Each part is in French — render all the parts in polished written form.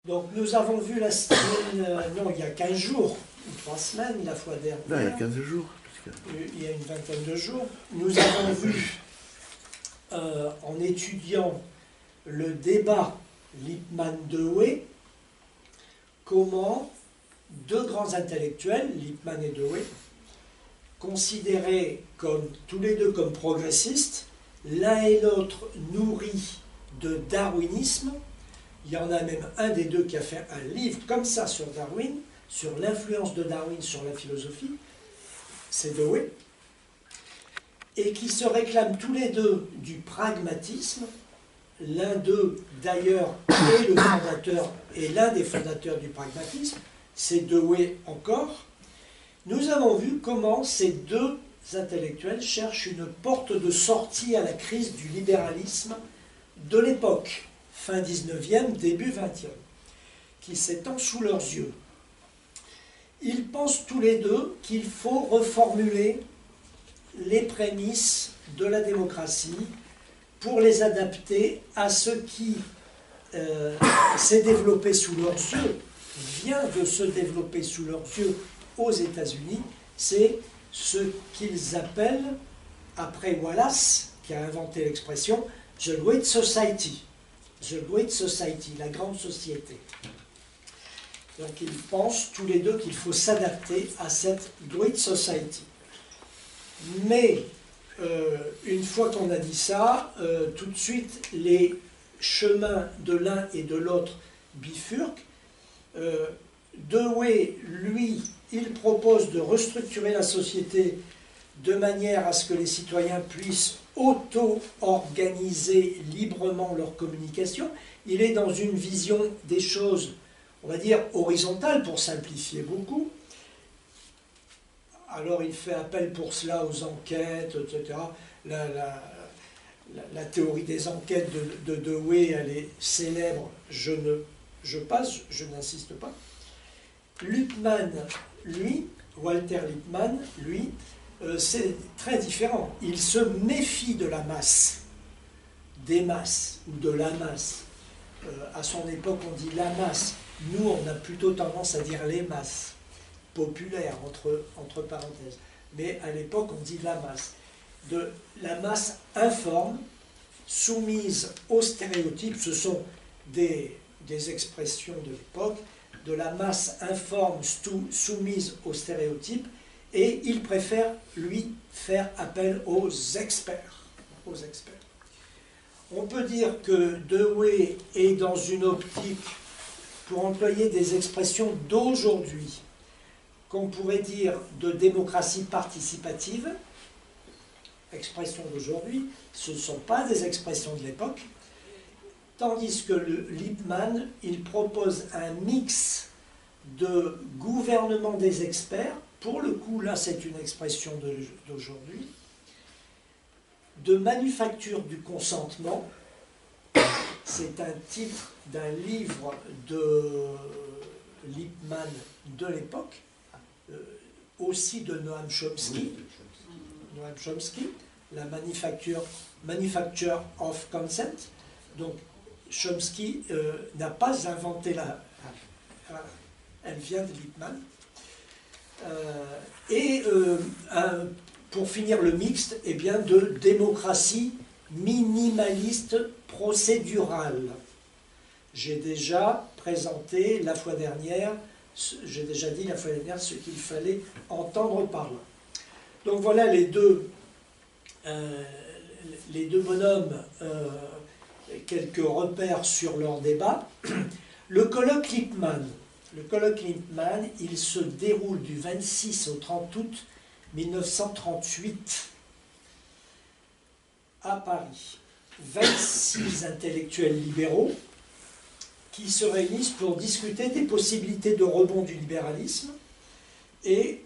Donc nous avons vu la semaine, non, il y a 15 jours, ou 3 semaines, la fois dernière. Non, il y a 15 jours. Il y a une vingtaine de jours. Nous avons vu, en étudiant le débat Lippmann-Dewey, comment deux grands intellectuels, Lippmann et Dewey, considérés comme, tous les deux comme progressistes, l'un et l'autre nourris de darwinisme. Il y en a même un des deux qui a fait un livre comme ça sur Darwin, sur l'influence de Darwin sur la philosophie, c'est Dewey, et qui se réclament tous les deux du pragmatisme. L'un d'eux, d'ailleurs, est le fondateur et l'un des fondateurs du pragmatisme, c'est Dewey encore. Nous avons vu comment ces deux intellectuels cherchent une porte de sortie à la crise du libéralisme de l'époque, fin 19e, début 20e, qui s'étend sous leurs yeux. Ils pensent tous les deux qu'il faut reformuler les prémices de la démocratie pour les adapter à ce qui s'est développé sous leurs yeux, vient de se développer sous leurs yeux aux États-Unis, c'est ce qu'ils appellent, après Wallace, qui a inventé l'expression, « the Great Society ». The Great Society, la grande société. Donc ils pensent tous les deux qu'il faut s'adapter à cette Great Society. Mais une fois qu'on a dit ça, tout de suite les chemins de l'un et de l'autre bifurquent. Dewey, lui, il propose de restructurer la société de manière à ce que les citoyens puissent auto-organiser librement leur communication. Il est dans une vision des choses, on va dire, horizontale, pour simplifier beaucoup. Alors il fait appel pour cela aux enquêtes, etc. La théorie des enquêtes de Dewey, elle est célèbre, je n'insiste pas. Lippmann, lui, Walter Lippmann, lui, c'est très différent. Il se méfie de la masse, des masses, ou de la masse. À son époque, on dit la masse. Nous, on a plutôt tendance à dire les masses, populaires, entre parenthèses. Mais à l'époque, on dit la masse. De la masse informe, soumise aux stéréotypes, ce sont des expressions de l'époque, de la masse informe soumise aux stéréotypes, et il préfère, lui, faire appel aux experts. On peut dire que Dewey est dans une optique, pour employer des expressions d'aujourd'hui, qu'on pourrait dire de démocratie participative, expressions d'aujourd'hui, ce ne sont pas des expressions de l'époque, tandis que Lippmann, il propose un mix de gouvernement des experts, pour le coup, là c'est une expression d'aujourd'hui, de manufacture du consentement, c'est un titre d'un livre de Lippmann de l'époque, aussi de Noam Chomsky, la manufacture of consent. Donc Chomsky n'a pas inventé elle vient de Lippmann. Pour finir le mixte, eh bien, de démocratie minimaliste procédurale. J'ai déjà présenté la fois dernière, j'ai déjà dit la fois dernière ce qu'il fallait entendre par là. Donc voilà les deux bonhommes, quelques repères sur leur débat. Le colloque Lippmann, il se déroule du 26 au 30 août 1938 à Paris. 26 intellectuels libéraux qui se réunissent pour discuter des possibilités de rebond du libéralisme, et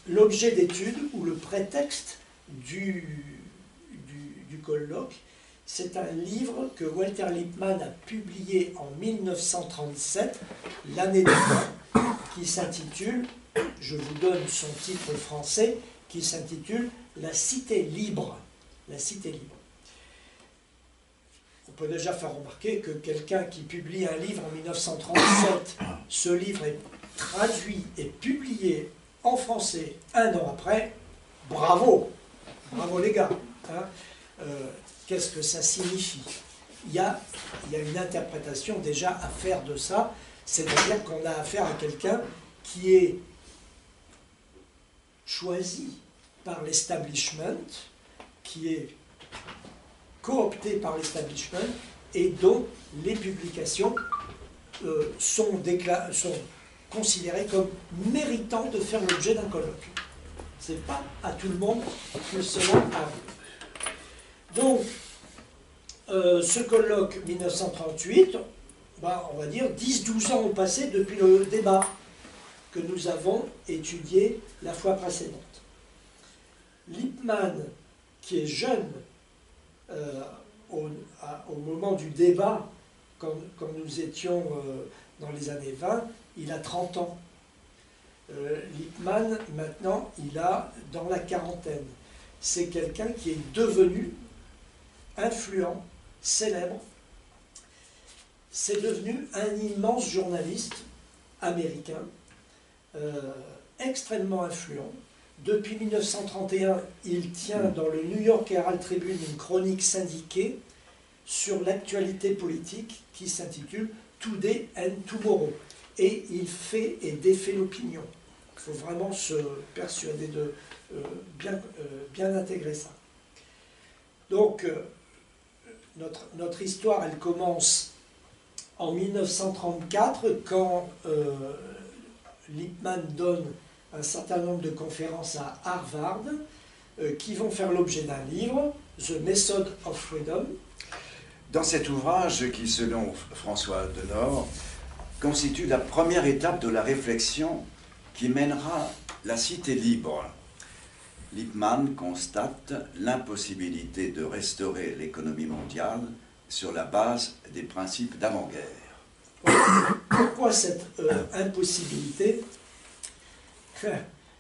l'objet d'étude ou le prétexte du colloque, c'est un livre que Walter Lippmann a publié en 1937, l'année d'avant, qui s'intitule, je vous donne son titre français, qui s'intitule « La cité libre ». La cité libre. on peut déjà faire remarquer que quelqu'un qui publie un livre en 1937, ce livre est traduit et publié en français un an après, bravo, bravo les gars. Hein. Qu'est-ce que ça signifie? Il y a une interprétation déjà à faire de ça, c'est-à-dire qu'on a affaire à quelqu'un qui est choisi par l'establishment, qui est coopté par l'establishment, et dont les publications sont considérées comme méritant de faire l'objet d'un colloque. Ce n'est pas à tout le monde que cela arrive. Donc, ce colloque 1938, on va dire 10-12 ans ont passé depuis le débat que nous avons étudié la fois précédente. Lippmann, qui est jeune au moment du débat, comme nous étions dans les années 20, il a 30 ans. Lippmann, maintenant, il a dans la quarantaine. C'est quelqu'un qui est devenu influent, célèbre. C'est devenu un immense journaliste américain, extrêmement influent. Depuis 1931, il tient dans le New York Herald Tribune une chronique syndiquée sur l'actualité politique qui s'intitule Today and Tomorrow. Et il fait et défait l'opinion. Il faut vraiment se persuader de bien intégrer ça. Donc, notre histoire, elle commence en 1934, quand Lippmann donne un certain nombre de conférences à Harvard, qui vont faire l'objet d'un livre, The Method of Freedom. Dans cet ouvrage qui, selon François Denord, constitue la première étape de la réflexion qui mènera la cité libre, Lippmann constate l'impossibilité de restaurer l'économie mondiale sur la base des principes d'avant-guerre. Pourquoi cette impossibilité?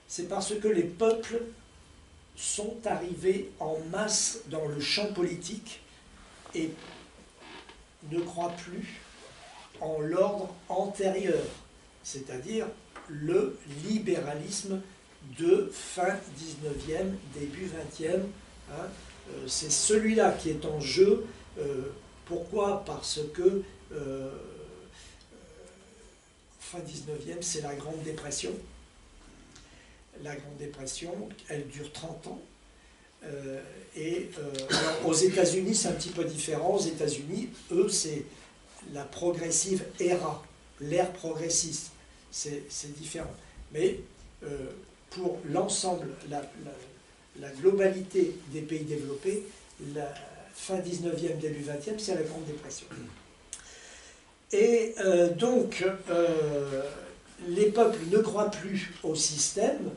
C'est parce que les peuples sont arrivés en masse dans le champ politique et ne croient plus en l'ordre antérieur, c'est-à-dire le libéralisme de fin 19e, début 20e. Hein. C'est celui-là qui est en jeu. Pourquoi? Parce que fin 19e, c'est la Grande Dépression. La Grande Dépression, elle dure 30 ans. Alors, aux États-Unis, c'est un petit peu différent. Aux États-Unis, eux, c'est la progressive era, l'ère progressiste. C'est différent. Mais pour l'ensemble, la globalité des pays développés, la fin 19e, début 20e, c'est la Grande Dépression. Et donc, les peuples ne croient plus au système,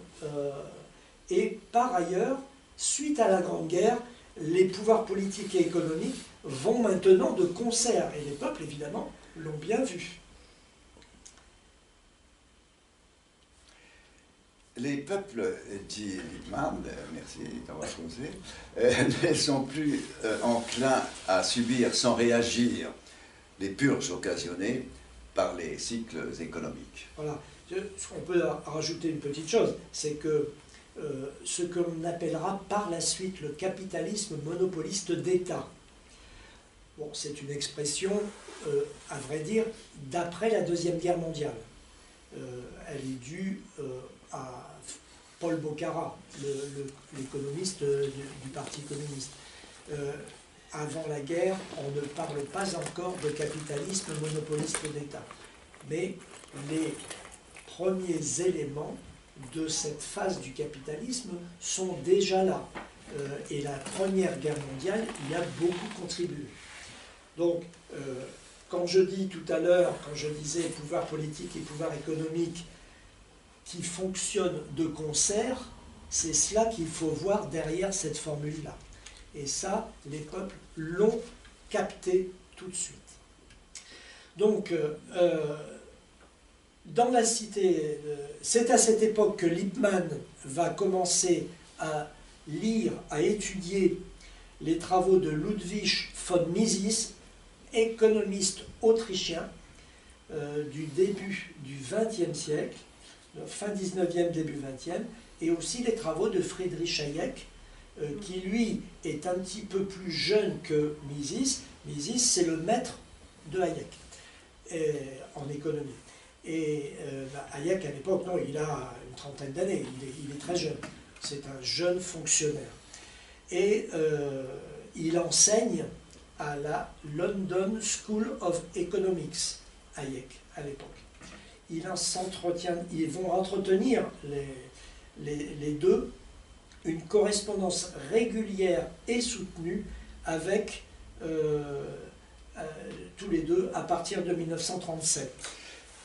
et par ailleurs, suite à la Grande Guerre, les pouvoirs politiques et économiques vont maintenant de concert, et les peuples, évidemment, l'ont bien vu. Les peuples, dit Lippmann, merci d'avoir posé, ne sont plus enclins à subir sans réagir les purges occasionnées par les cycles économiques. Voilà. On peut rajouter une petite chose, c'est que ce qu'on appellera par la suite le capitalisme monopoliste d'État. Bon, c'est une expression, à vrai dire, d'après la Deuxième Guerre mondiale. Elle est due à Paul Bocara, l'économiste du Parti communiste. Avant la guerre, on ne parle pas encore de capitalisme monopoliste d'État. Mais les premiers éléments de cette phase du capitalisme sont déjà là. Et la Première Guerre mondiale y a beaucoup contribué. Donc, quand je dis tout à l'heure, quand je disais pouvoir politique et pouvoir économique qui fonctionnent de concert, c'est cela qu'il faut voir derrière cette formule-là. Et ça, les peuples l'ont capté tout de suite. Donc, dans la cité, c'est à cette époque que Lippmann va commencer à lire, à étudier les travaux de Ludwig von Mises, économiste autrichien du début du XXe siècle, fin 19e, début 20e, et aussi les travaux de Friedrich Hayek, qui lui est un petit peu plus jeune que Mises. Mises, c'est le maître de Hayek en économie. Et Hayek, à l'époque, non, il a une trentaine d'années, il est très jeune. C'est un jeune fonctionnaire. Et il enseigne à la London School of Economics, Hayek, à l'époque. Ils vont entretenir les deux une correspondance régulière et soutenue avec tous les deux à partir de 1937.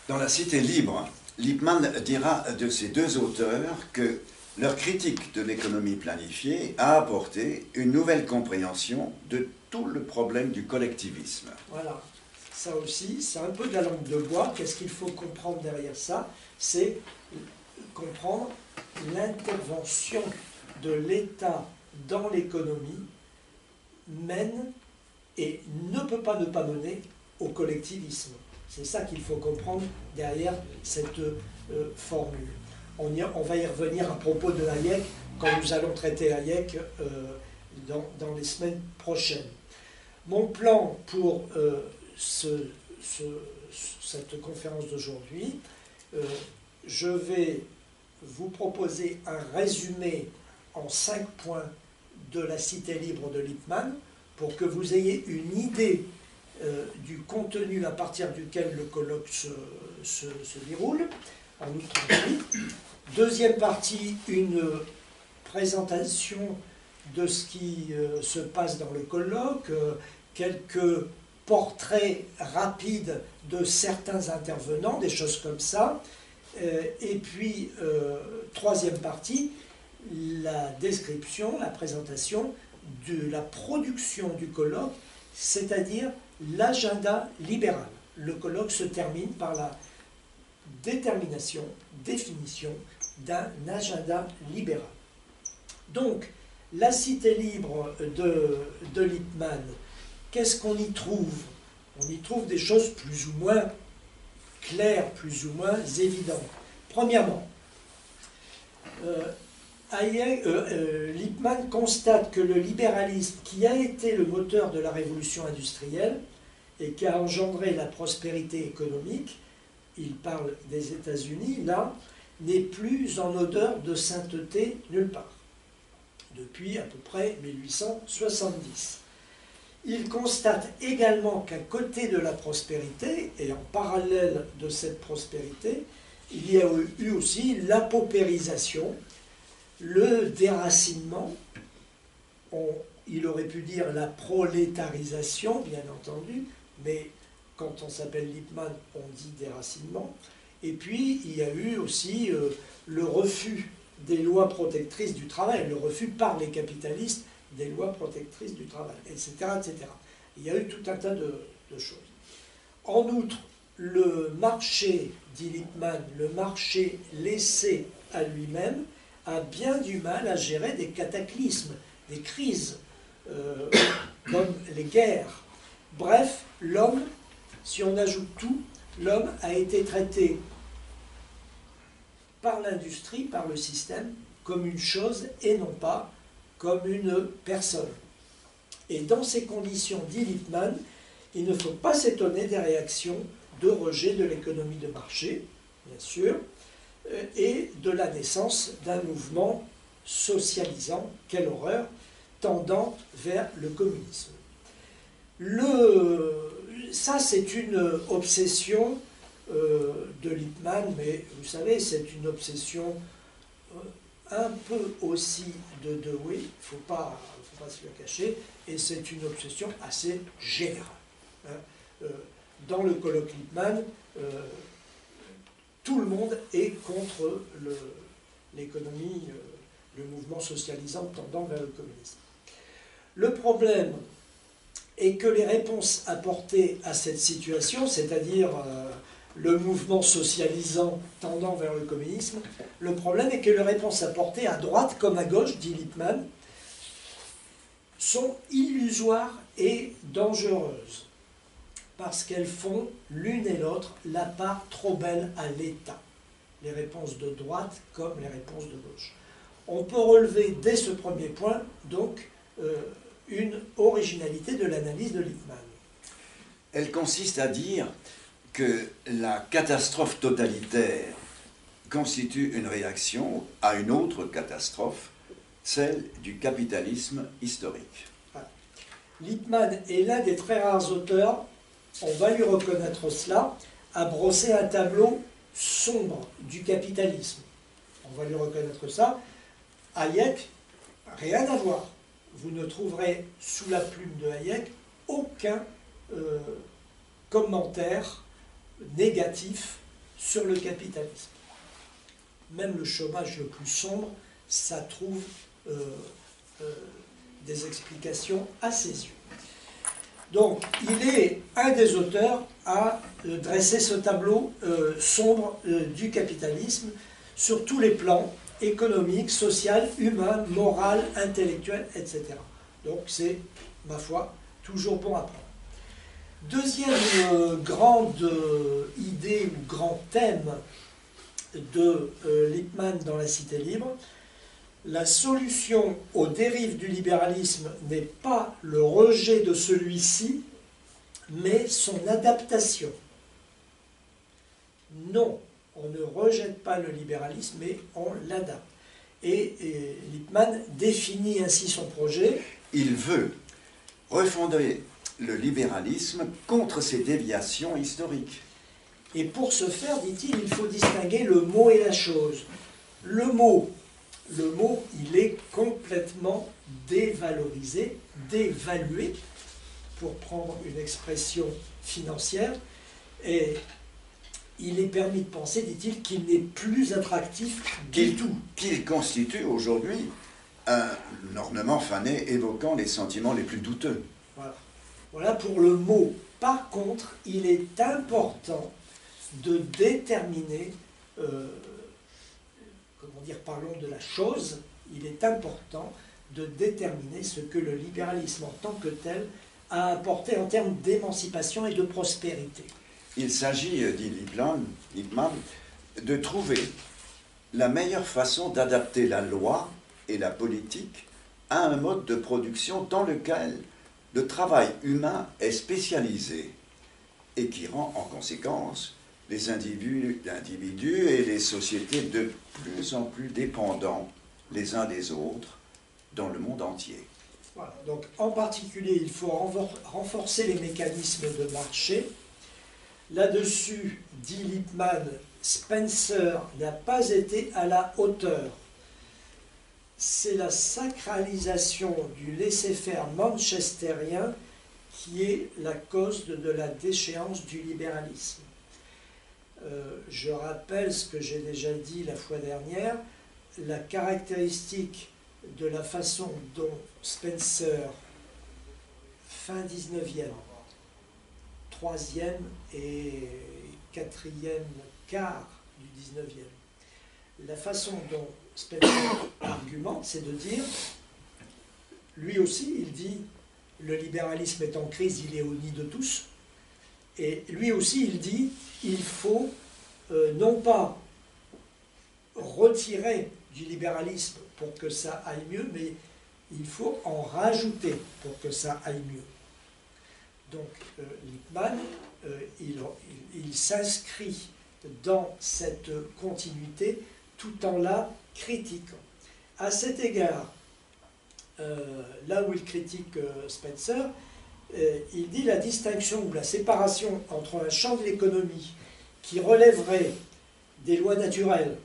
Dans La Cité libre, Lippmann dira de ces deux auteurs que leur critique de l'économie planifiée a apporté une nouvelle compréhension de tout le problème du collectivisme. Voilà, ça aussi, c'est un peu de la langue de bois. Qu'est-ce qu'il faut comprendre derrière ça? C'est comprendre l'intervention de l'État dans l'économie mène et ne peut pas ne pas mener au collectivisme. C'est ça qu'il faut comprendre derrière cette formule. On va y revenir à propos de Hayek quand nous allons traiter Hayek dans les semaines prochaines. Mon plan pour cette conférence d'aujourd'hui, je vais vous proposer un résumé en 5 points de La Cité libre de Lippmann pour que vous ayez une idée du contenu à partir duquel le colloque se déroule en août 38. Deuxième partie, une présentation de ce qui se passe dans le colloque, quelques portraits rapides de certains intervenants, des choses comme ça. Et puis, troisième partie, la description, la présentation de la production du colloque, c'est-à-dire l'agenda libéral. Le colloque se termine par la définition d'un agenda libéral. Donc, la Cité libre de Lippmann, qu'est-ce qu'on y trouve? On y trouve des choses plus ou moins claires, plus ou moins évidentes. Premièrement, Lippmann constate que le libéralisme, qui a été le moteur de la révolution industrielle et qui a engendré la prospérité économique, il parle des États-Unis, là, n'est plus en odeur de sainteté nulle part, depuis à peu près 1870. Il constate également qu'à côté de la prospérité, et en parallèle de cette prospérité, il y a eu aussi l'apaupérisation, le déracinement, il aurait pu dire la prolétarisation, bien entendu, mais quand on s'appelle Lippmann, on dit déracinement. Et puis, il y a eu aussi le refus des lois protectrices du travail, le refus par les capitalistes des lois protectrices du travail, etc., etc. Il y a eu tout un tas de choses. En outre, le marché, dit Lippmann, le marché laissé à lui-même, a bien du mal à gérer des cataclysmes, des crises, comme les guerres. Bref, l'homme, si on ajoute tout, l'homme a été traité par l'industrie, par le système, comme une chose et non pas comme une personne. Et dans ces conditions, dit Lippmann, il ne faut pas s'étonner des réactions de rejet de l'économie de marché, bien sûr, et de la naissance d'un mouvement socialisant, quelle horreur, tendant vers le communisme. Ça, c'est une obsession de Lippmann, mais vous savez, c'est une obsession un peu aussi de Dewey, il ne faut pas se le cacher, et c'est une obsession assez générale. Dans le colloque Lippmann, tout le monde est contre l'économie, le mouvement socialisant tendant vers le communisme. Le problème est que les réponses apportées à cette situation, c'est-à-dire le mouvement socialisant tendant vers le communisme, le problème est que les réponses apportées à droite comme à gauche, dit Lippmann, sont illusoires et dangereuses. parce qu'elles font l'une et l'autre la part trop belle à l'État. Les réponses de droite comme les réponses de gauche. On peut relever dès ce premier point, donc, une originalité de l'analyse de Lippmann. Elle consiste à dire que la catastrophe totalitaire constitue une réaction à une autre catastrophe, celle du capitalisme historique. Voilà. Lippmann est l'un des très rares auteurs, on va lui reconnaître cela, à brosser un tableau sombre du capitalisme. On va lui reconnaître ça. Hayek, rien à voir. Vous ne trouverez sous la plume de Hayek aucun commentaire négatif sur le capitalisme. Même le chômage le plus sombre, ça trouve des explications à ses yeux. Donc, il est un des auteurs à dresser ce tableau sombre du capitalisme sur tous les plans, économique, social, humain, moral, intellectuel, etc. Donc c'est, ma foi, toujours bon à prendre. Deuxième grande idée ou grand thème de Lippmann dans La Cité libre, la solution aux dérives du libéralisme n'est pas le rejet de celui-ci, mais son adaptation. Non, on ne rejette pas le libéralisme, mais on l'adapte. Et Lippmann définit ainsi son projet. Il veut refonder le libéralisme contre ses déviations historiques. Et pour ce faire, dit-il, il faut distinguer le mot et la chose. Le mot, il est complètement dévalorisé, dévalué, pour prendre une expression financière, et il est permis de penser, dit-il, qu'il n'est plus attractif du tout. Qu'il constitue aujourd'hui un ornement fané évoquant les sentiments les plus douteux. Voilà. Voilà pour le mot. Par contre, il est important de déterminer, comment dire, parlons de la chose, il est important de déterminer ce que le libéralisme en tant que tel a apporté en termes d'émancipation et de prospérité. Il s'agit, dit Lippmann, de trouver la meilleure façon d'adapter la loi et la politique à un mode de production dans lequel le travail humain est spécialisé et qui rend en conséquence les individus et les sociétés de plus en plus dépendants les uns des autres dans le monde entier. Voilà. Donc, en particulier, il faut renforcer les mécanismes de marché. Là-dessus, dit Lippmann, Spencer n'a pas été à la hauteur. C'est la sacralisation du laisser-faire manchestérien qui est la cause de la déchéance du libéralisme. Je rappelle ce que j'ai déjà dit la fois dernière, la caractéristique de la façon dont Spencer, fin 19e, 3e et 4e quart du 19e, la façon dont Spencer argumente, c'est de dire, lui aussi, il dit, le libéralisme est en crise, il est au nid de tous, et lui aussi, il dit, il faut non pas retirer du libéralisme pour que ça aille mieux, mais il faut en rajouter pour que ça aille mieux. Donc, Lippmann, il s'inscrit dans cette continuité tout en la critiquant. À cet égard, là où il critique Spencer, il dit la distinction ou la séparation entre un champ de l'économie qui relèverait des lois naturelles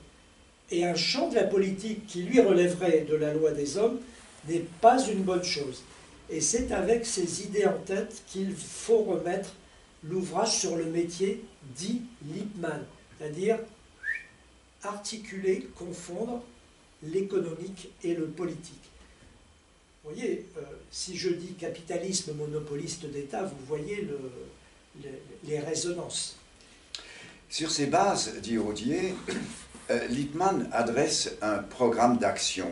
et un champ de la politique qui lui relèverait de la loi des hommes n'est pas une bonne chose. Et c'est avec ces idées en tête qu'il faut remettre l'ouvrage sur le métier dit Lippmann, c'est-à-dire articuler, confondre l'économique et le politique. Vous voyez, si je dis capitalisme monopoliste d'État, vous voyez les résonances. Sur ces bases, dit Audier, Lippmann adresse un programme d'action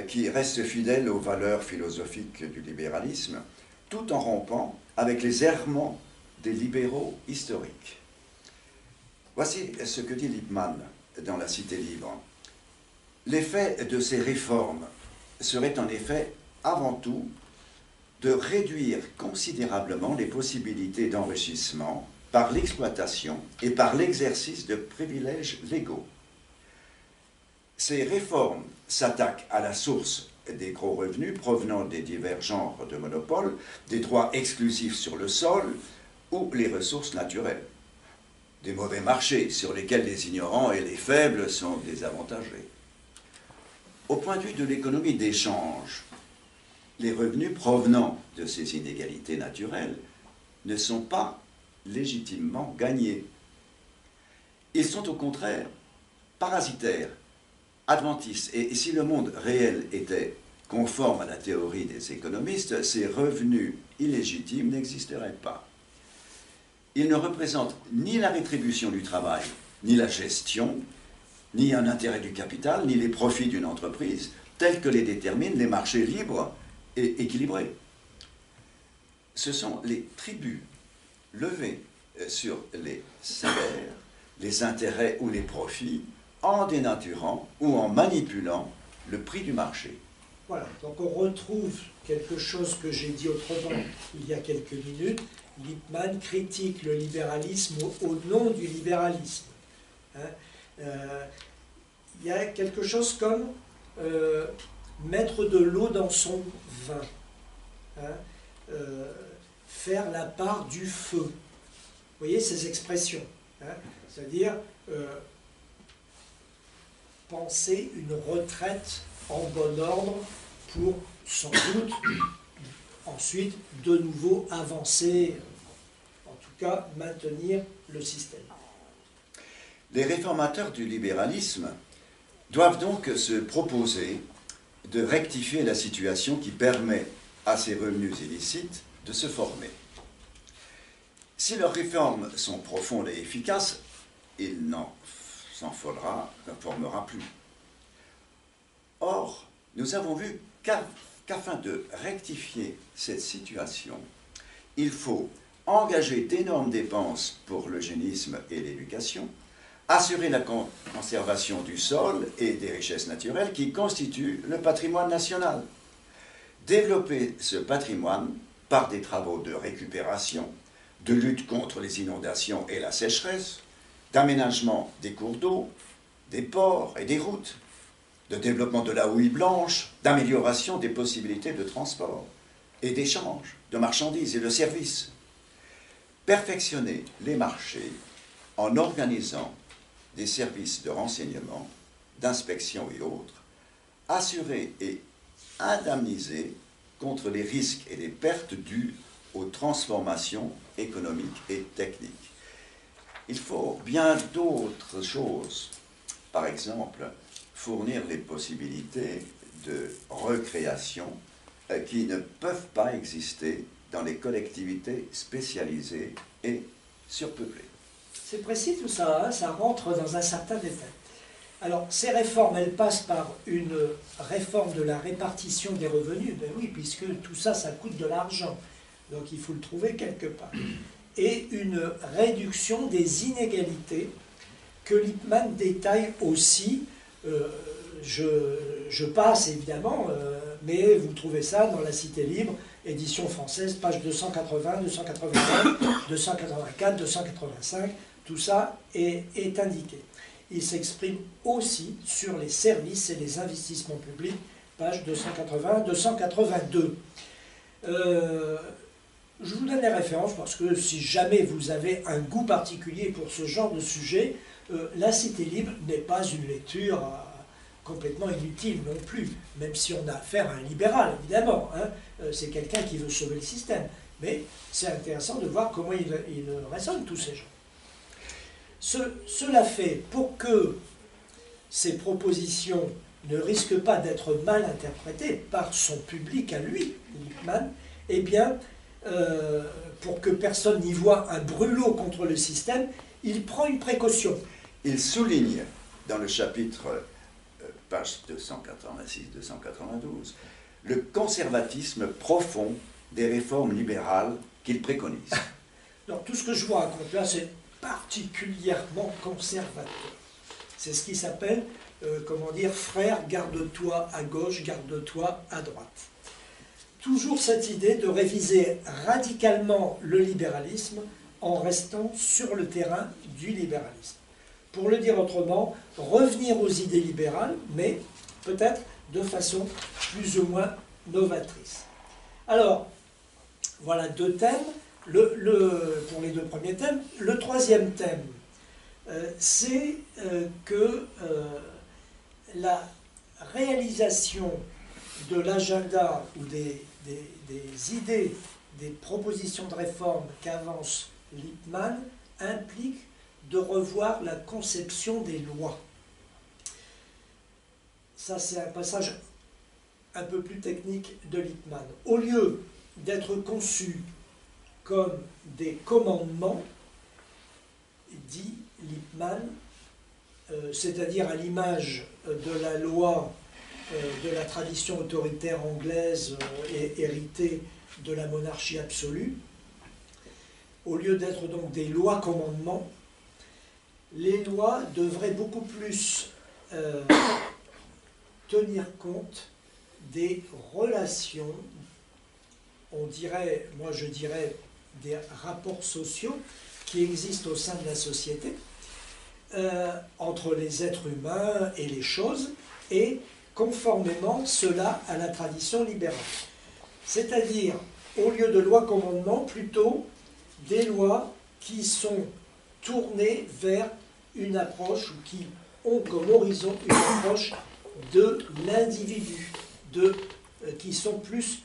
qui reste fidèle aux valeurs philosophiques du libéralisme, tout en rompant avec les errements des libéraux historiques. Voici ce que dit Lippmann dans La Cité libre. L'effet de ces réformes serait en effet avant tout de réduire considérablement les possibilités d'enrichissement par l'exploitation et par l'exercice de privilèges légaux. Ces réformes s'attaquent à la source des gros revenus provenant des divers genres de monopoles, des droits exclusifs sur le sol ou les ressources naturelles, des mauvais marchés sur lesquels les ignorants et les faibles sont désavantagés. Au point de vue de l'économie d'échange, les revenus provenant de ces inégalités naturelles ne sont pas légitimement gagnés. Ils sont au contraire parasitaires, adventistes. Et si le monde réel était conforme à la théorie des économistes, ces revenus illégitimes n'existeraient pas. Ils ne représentent ni la rétribution du travail, ni la gestion, ni un intérêt du capital, ni les profits d'une entreprise, tels que les déterminent les marchés libres et équilibrés. Ce sont les tributs levés sur les salaires, les intérêts ou les profits, en dénaturant ou en manipulant le prix du marché. Voilà, donc on retrouve quelque chose que j'ai dit autrement il y a quelques minutes. Lippmann critique le libéralisme au nom du libéralisme. Hein, il y a quelque chose comme mettre de l'eau dans son vin, hein, faire la part du feu. Vous voyez ces expressions, hein, c'est-à-dire penser une retraite en bon ordre pour sans doute ensuite de nouveau avancer, en tout cas maintenir le système. Les réformateurs du libéralisme doivent donc se proposer de rectifier la situation qui permet à ces revenus illicites de se former. Si leurs réformes sont profondes et efficaces, il n'en formera plus. Or, nous avons vu qu'afin de rectifier cette situation, il faut engager d'énormes dépenses pour l'eugénisme et l'éducation, assurer la conservation du sol et des richesses naturelles qui constituent le patrimoine national, développer ce patrimoine par des travaux de récupération, de lutte contre les inondations et la sécheresse, d'aménagement des cours d'eau, des ports et des routes, de développement de la houille blanche, d'amélioration des possibilités de transport et d'échange de marchandises et de services. Perfectionner les marchés en organisant des services de renseignement, d'inspection et autres, assurer et indemniser contre les risques et les pertes dues aux transformations économiques et techniques. Il faut bien d'autres choses. Par exemple, fournir les possibilités de recréation qui ne peuvent pas exister dans les collectivités spécialisées et surpeuplées. C'est précis tout ça, hein, ça rentre dans un certain détail. Alors, ces réformes, elles passent par une réforme de la répartition des revenus, ben oui, puisque tout ça, ça coûte de l'argent, donc il faut le trouver quelque part. Et une réduction des inégalités que Lippmann détaille aussi. Je passe évidemment, mais vous trouvez ça dans La Cité libre, édition française, page 280, 281, 284, 285, tout ça est indiqué. Il s'exprime aussi sur les services et les investissements publics, page 280, 282. Je vous donne les références parce que si jamais vous avez un goût particulier pour ce genre de sujet, La Cité libre n'est pas une lecture complètement inutile non plus, même si on a affaire à un libéral, évidemment. Hein, c'est quelqu'un qui veut sauver le système. Mais c'est intéressant de voir comment il raisonne, tous ces gens. Cela fait, pour que ces propositions ne risquent pas d'être mal interprétées par son public à lui, Lippmann, eh bien, pour que personne n'y voit un brûlot contre le système, il prend une précaution. Il souligne dans le chapitre, page 286-292, le conservatisme profond des réformes libérales qu'il préconise. Alors, tout ce que je vous raconte là, c'est particulièrement conservateur. C'est ce qui s'appelle, comment dire, frère, garde-toi à gauche, garde-toi à droite. Toujours cette idée de réviser radicalement le libéralisme en restant sur le terrain du libéralisme. Pour le dire autrement, revenir aux idées libérales, mais peut-être de façon plus ou moins novatrice. Alors, voilà deux thèmes pour les deux premiers thèmes. Le troisième thème, c'est que la réalisation de l'agenda ou des idées, des propositions de réforme qu'avance Lippmann implique de revoir la conception des lois. Ça, c'est un passage un peu plus technique de Lippmann. Au lieu d'être conçus comme des commandements, dit Lippmann, c'est-à-dire à l'image de la loi de la tradition autoritaire anglaise héritée de la monarchie absolue, au lieu d'être donc des lois-commandements, les lois devraient beaucoup plus tenir compte des relations, on dirait, moi je dirais, des rapports sociaux qui existent au sein de la société, entre les êtres humains et les choses, et conformément cela à la tradition libérale. C'est-à-dire, au lieu de lois-commandements, plutôt des lois qui sont tournées vers une approche, ou qui ont comme horizon une approche de l'individu, qui sont plus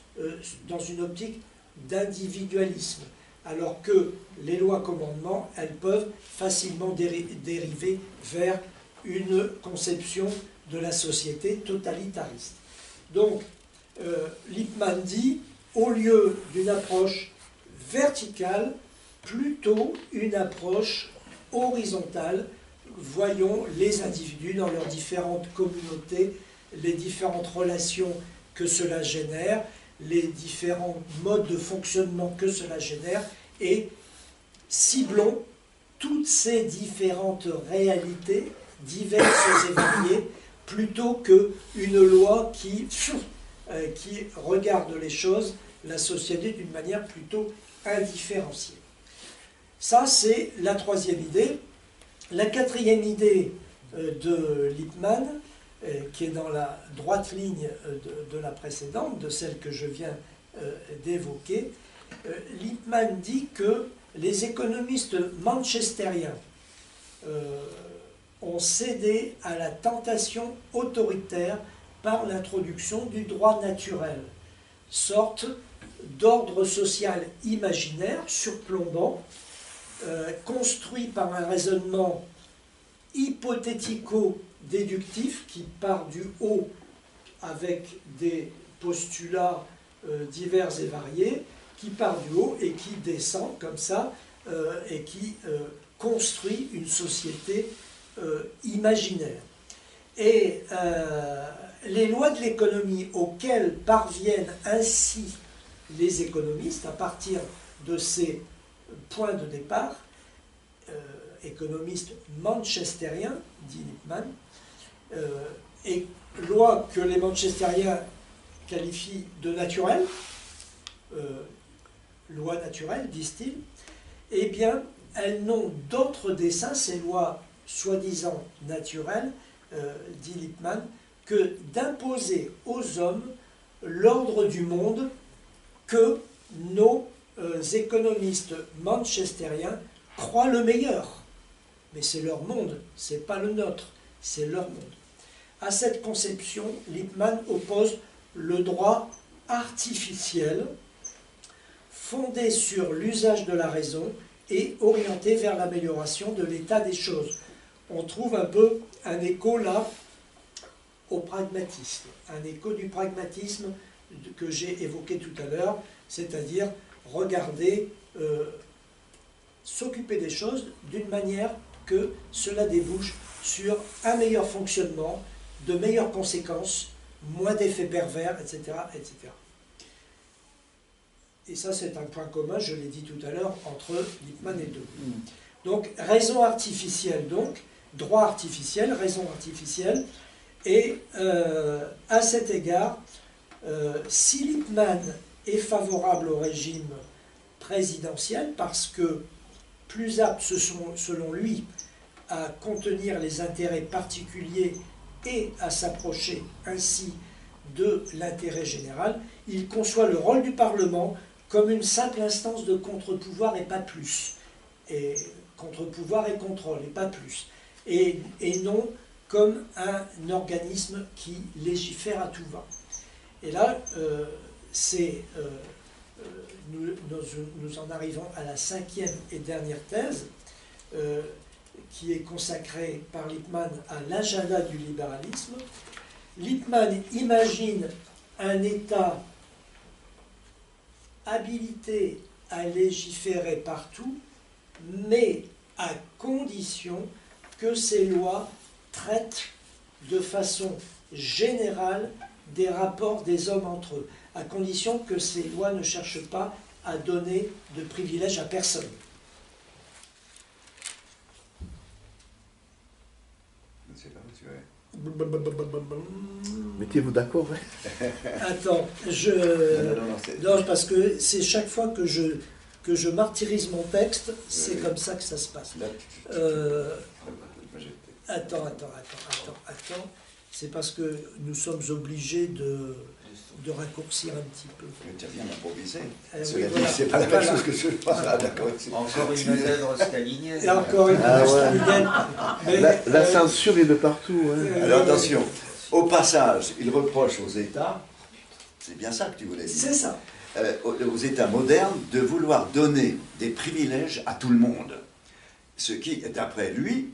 dans une optique d'individualisme, alors que les lois-commandements, elles peuvent facilement dériver vers une conception de la société totalitariste. Donc, Lippmann dit, au lieu d'une approche verticale, plutôt une approche horizontale. Voyons les individus dans leurs différentes communautés, les différentes relations que cela génère, les différents modes de fonctionnement que cela génère, et ciblons toutes ces différentes réalités, diverses et variées, plutôt qu'une loi qui regarde les choses, la société d'une manière plutôt indifférenciée. Ça, c'est la troisième idée. La quatrième idée de Lippmann, qui est dans la droite ligne de la précédente, de celle que je viens d'évoquer, Lippmann dit que les économistes manchestériens ont cédé à la tentation autoritaire par l'introduction du droit naturel, sorte d'ordre social imaginaire surplombant, construit par un raisonnement hypothético-déductif qui part du haut avec des postulats divers et variés, qui part du haut et qui descend comme ça, et qui construit une société imaginaire. Et les lois de l'économie auxquelles parviennent ainsi les économistes, à partir de ces points de départ, économistes manchestériens, dit Lippmann, et lois que les manchestériens qualifient de naturelles, lois naturelles, disent-ils, eh bien, elles n'ont d'autre dessein, ces lois soi-disant naturelles, dit Lippmann, que d'imposer aux hommes l'ordre du monde que nos économistes manchestériens croient le meilleur. Mais c'est leur monde, c'est pas le nôtre, c'est leur monde. À cette conception, Lippmann oppose le droit artificiel, fondé sur l'usage de la raison et orienté vers l'amélioration de l'état des choses. On trouve un peu un écho là au pragmatisme, un écho du pragmatisme que j'ai évoqué tout à l'heure, c'est-à-dire regarder, s'occuper des choses d'une manière que cela débouche sur un meilleur fonctionnement, de meilleures conséquences, moins d'effets pervers, etc., etc. et ça c'est un point commun, je l'ai dit tout à l'heure, entre Lippmann et Dewey. Donc raison artificielle, donc, droit artificiel, raison artificielle, et à cet égard, si Lippmann est favorable au régime présidentiel, parce que plus apte, selon lui, à contenir les intérêts particuliers et à s'approcher ainsi de l'intérêt général, il conçoit le rôle du Parlement comme une simple instance de contre-pouvoir et pas plus. Et contre-pouvoir et contrôle et pas plus. Et non comme un organisme qui légifère à tout va. Et là, nous en arrivons à la 5e et dernière thèse, qui est consacrée par Lippmann à l'agenda du libéralisme. Lippmann imagine un État habilité à légiférer partout, mais à condition que ces lois traitent de façon générale des rapports des hommes entre eux, à condition que ces lois ne cherchent pas à donner de privilèges à personne. C'est là où tu es. Mettez-vous d'accord, ouais. Attends, non, parce que c'est chaque fois que je martyrise mon texte, c'est comme ça que ça se passe. Attends. C'est parce que nous sommes obligés de raccourcir un petit peu. Tu as bien improvisé. Oui, Voilà. C'est pas la même chose que je pense. Ah, d'accord. Encore une œuvre stalinienne. Et encore une œuvre stalinienne. La censure est de partout. Hein. Alors attention, au passage, il reproche aux États, c'est bien ça que tu voulais dire. C'est ça. Aux États modernes de vouloir donner des privilèges à tout le monde. Ce qui, d'après lui,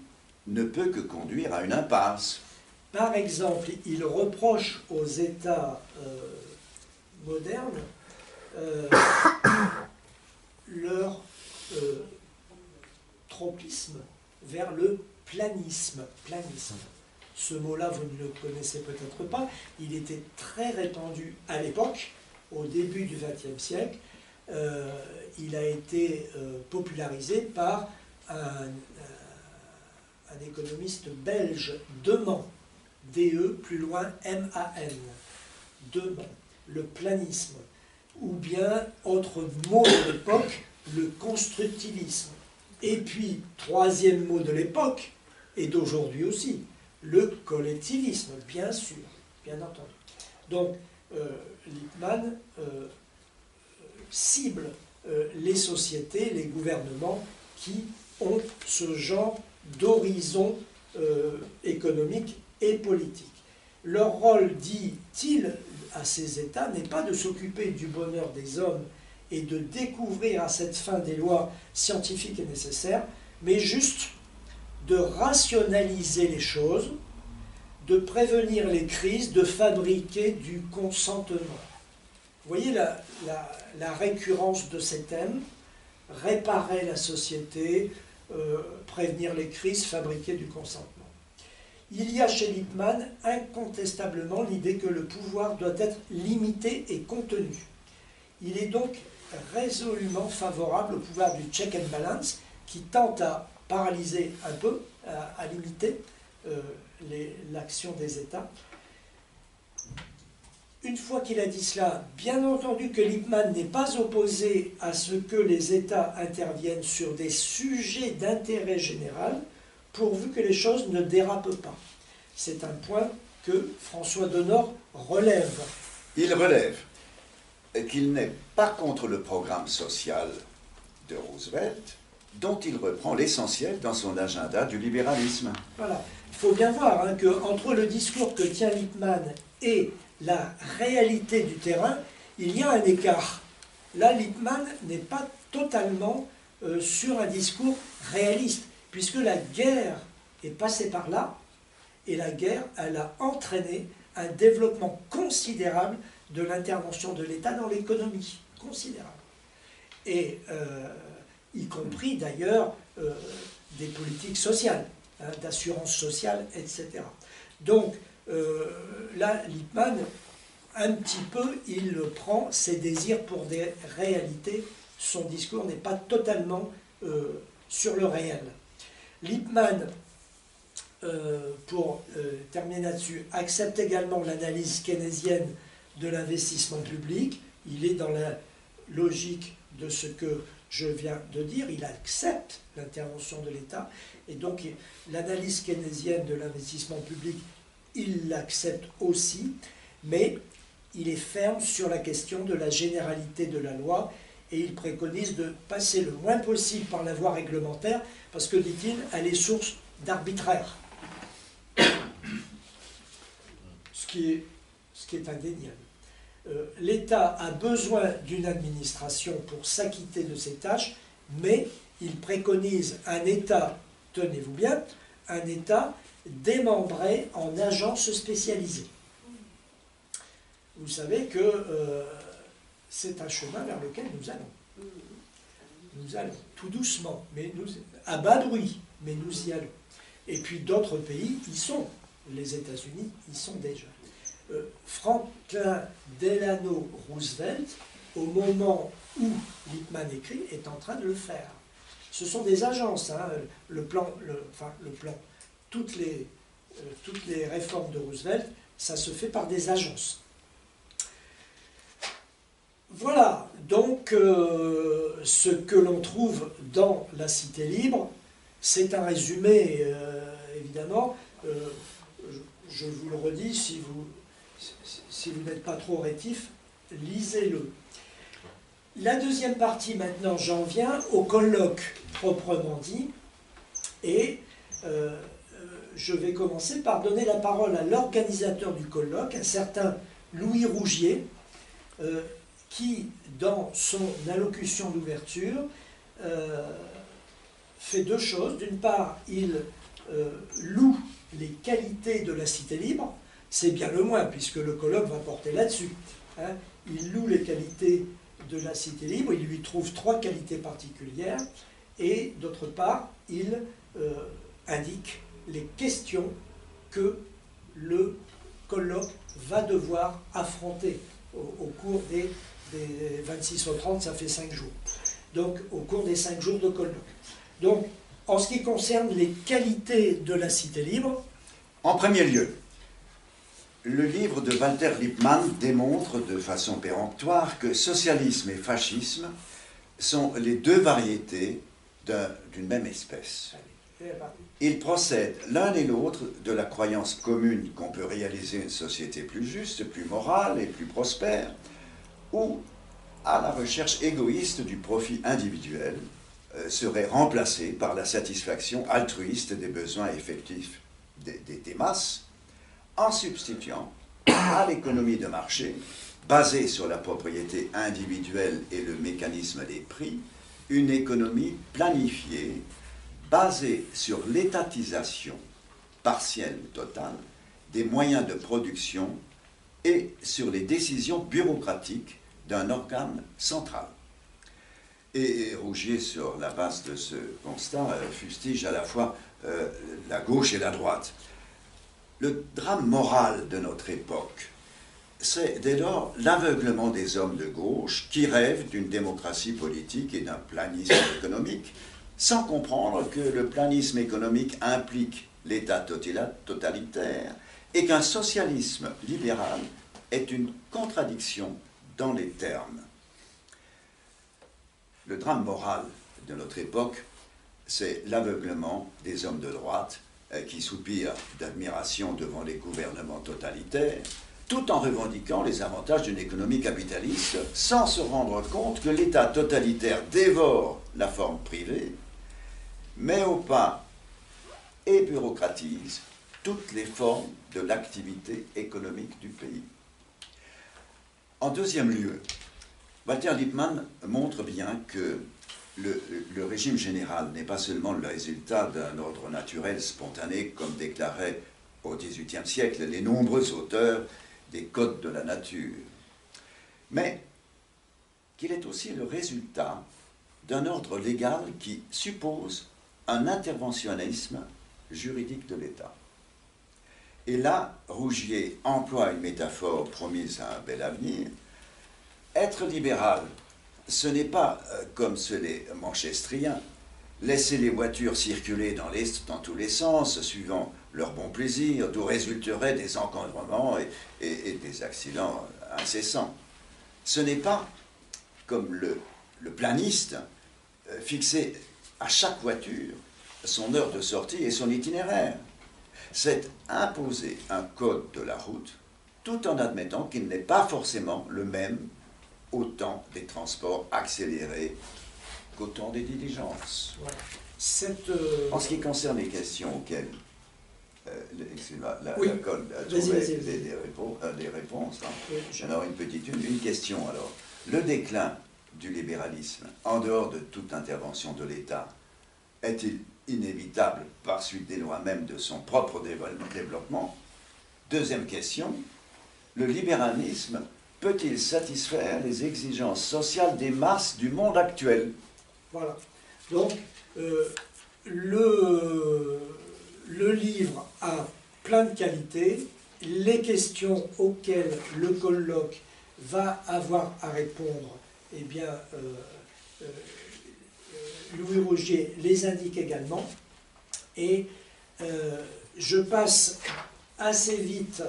ne peut que conduire à une impasse. Par exemple, il reproche aux États modernes leur tropisme vers le planisme. Ce mot-là, vous ne le connaissez peut-être pas. Il était très répandu à l'époque, au début du XXe siècle. Il a été popularisé par un économiste belge, Deman, D-E, plus loin, M-A-N, Deman, le planisme, ou bien, autre mot de l'époque, le constructivisme. Et puis, troisième mot de l'époque, et d'aujourd'hui aussi, le collectivisme, bien sûr, bien entendu. Donc, Lippmann cible les sociétés, les gouvernements qui ont ce genre d'horizon économique et politique. Leur rôle, dit-il à ces États, n'est pas de s'occuper du bonheur des hommes et de découvrir à cette fin des lois scientifiques et nécessaires, mais juste de rationaliser les choses, de prévenir les crises, de fabriquer du consentement. Vous voyez la récurrence de ces thèmes, réparer la société, prévenir les crises, fabriquer du consentement. Il y a chez Lippmann incontestablement l'idée que le pouvoir doit être limité et contenu. Il est donc résolument favorable au pouvoir du check and balance qui tente à paralyser un peu, à limiter l'action des États. Une fois qu'il a dit cela, bien entendu que Lippmann n'est pas opposé à ce que les États interviennent sur des sujets d'intérêt général, pourvu que les choses ne dérapent pas. C'est un point que François Denord relève. Il relève qu'il n'est pas contre le programme social de Roosevelt, dont il reprend l'essentiel dans son agenda du libéralisme. Voilà. Il faut bien voir qu'entre le discours que tient Lippmann et la réalité du terrain, il y a un écart. Là, Lippmann n'est pas totalement sur un discours réaliste, puisque la guerre est passée par là, et la guerre, elle a entraîné un développement considérable de l'intervention de l'État dans l'économie. Considérable. Et y compris d'ailleurs des politiques sociales, d'assurance sociale, etc. Donc, là, Lippmann un petit peu, il prend ses désirs pour des réalités. Son discours n'est pas totalement sur le réel. Lippmann, pour terminer là-dessus, accepte également l'analyse keynésienne de l'investissement public. Il est dans la logique de ce que je viens de dire, il accepte l'intervention de l'État, et donc l'analyse keynésienne de l'investissement public, il l'accepte aussi, mais il est ferme sur la question de la généralité de la loi, et il préconise de passer le moins possible par la voie réglementaire, parce que, dit-il, elle est source d'arbitraire. Ce qui est indéniable. L'État a besoin d'une administration pour s'acquitter de ses tâches, mais il préconise un État, tenez-vous bien, un État démembré en agences spécialisées. Vous savez que c'est un chemin vers lequel nous allons. Nous allons, tout doucement, mais à bas bruit, mais nous y allons. Et puis d'autres pays y sont. Les États-Unis y sont déjà. Franklin Delano Roosevelt, au moment où Lippmann écrit, est en train de le faire. Ce sont des agences, hein, le plan, toutes les réformes de Roosevelt, ça se fait par des agences. Voilà donc ce que l'on trouve dans La Cité libre. C'est un résumé, évidemment. Je vous le redis, si vous n'êtes pas trop rétif, lisez-le. La deuxième partie, maintenant, j'en viens au colloque proprement dit, et je vais commencer par donner la parole à l'organisateur du colloque, un certain Louis Rougier, qui, dans son allocution d'ouverture, fait deux choses. D'une part, il loue les qualités de la Cité libre, c'est bien le moins, puisque le colloque va porter là-dessus. Hein. Il loue les qualités de la Cité libre, il lui trouve trois qualités particulières, et d'autre part, il indique les questions que le colloque va devoir affronter au cours des 26 au 30, ça fait 5 jours. Donc, au cours des 5 jours de colloque. Donc, en ce qui concerne les qualités de la Cité libre... En premier lieu, le livre de Walter Lippmann démontre de façon péremptoire que socialisme et fascisme sont les deux variétés d'une même espèce. Ils procèdent l'un et l'autre de la croyance commune qu'on peut réaliser une société plus juste, plus morale et plus prospère, ou à la recherche égoïste du profit individuel, serait remplacée par la satisfaction altruiste des besoins effectifs des masses, en substituant à l'économie de marché, basée sur la propriété individuelle et le mécanisme des prix, une économie planifiée, basée sur l'étatisation partielle ou totale des moyens de production et sur les décisions bureaucratiques d'un organe central. Et Rougier, sur la base de ce constat, fustige à la fois la gauche et la droite. Le drame moral de notre époque, c'est dès lors l'aveuglement des hommes de gauche qui rêvent d'une démocratie politique et d'un planisme économique, sans comprendre que le planisme économique implique l'État totalitaire et qu'un socialisme libéral est une contradiction dans les termes. Le drame moral de notre époque, c'est l'aveuglement des hommes de droite qui soupirent d'admiration devant les gouvernements totalitaires, tout en revendiquant les avantages d'une économie capitaliste, sans se rendre compte que l'État totalitaire dévore la forme privée, met au pas et bureaucratise toutes les formes de l'activité économique du pays. En deuxième lieu, Walter Lippmann montre bien que le régime général n'est pas seulement le résultat d'un ordre naturel spontané, comme déclaraient au XVIIIe siècle les nombreux auteurs des codes de la nature, mais qu'il est aussi le résultat d'un ordre légal qui suppose un interventionnisme juridique de l'État. Et là, Rougier emploie une métaphore promise à un bel avenir. Être libéral, ce n'est pas, comme ceux les manchestriens, laisser les voitures circuler dans tous les sens, suivant leur bon plaisir, d'où résulteraient des encombrements et des accidents incessants. Ce n'est pas, comme le planiste, fixer à chaque voiture son heure de sortie et son itinéraire. C'est imposer un code de la route, tout en admettant qu'il n'est pas forcément le même au temps des transports accélérés qu'au temps des diligences. Voilà. En ce qui concerne les questions auxquelles Oui. la colle a trouvé des réponses, hein. Oui, J'en aurai une question alors. Le déclin du libéralisme, en dehors de toute intervention de l'État, est-il inévitable par suite des lois même de son propre développement? Deuxième question, le libéralisme peut-il satisfaire les exigences sociales des masses du monde actuel? Voilà. Donc, le livre a plein de qualités. Les questions auxquelles le colloque va avoir à répondre, eh bien, Louis Rougier les indique également. Et je passe assez vite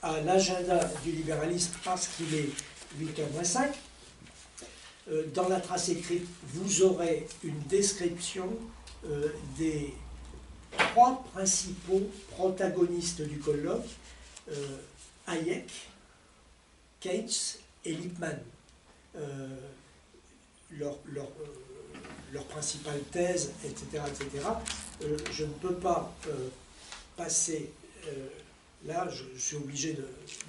à l'agenda du libéralisme parce qu'il est 8h-5. Dans la trace écrite, vous aurez une description des 3 principaux protagonistes du colloque, Hayek, Keynes et Lippmann. Leur principale thèse, etc. etc. Je ne peux pas passer là, je suis obligé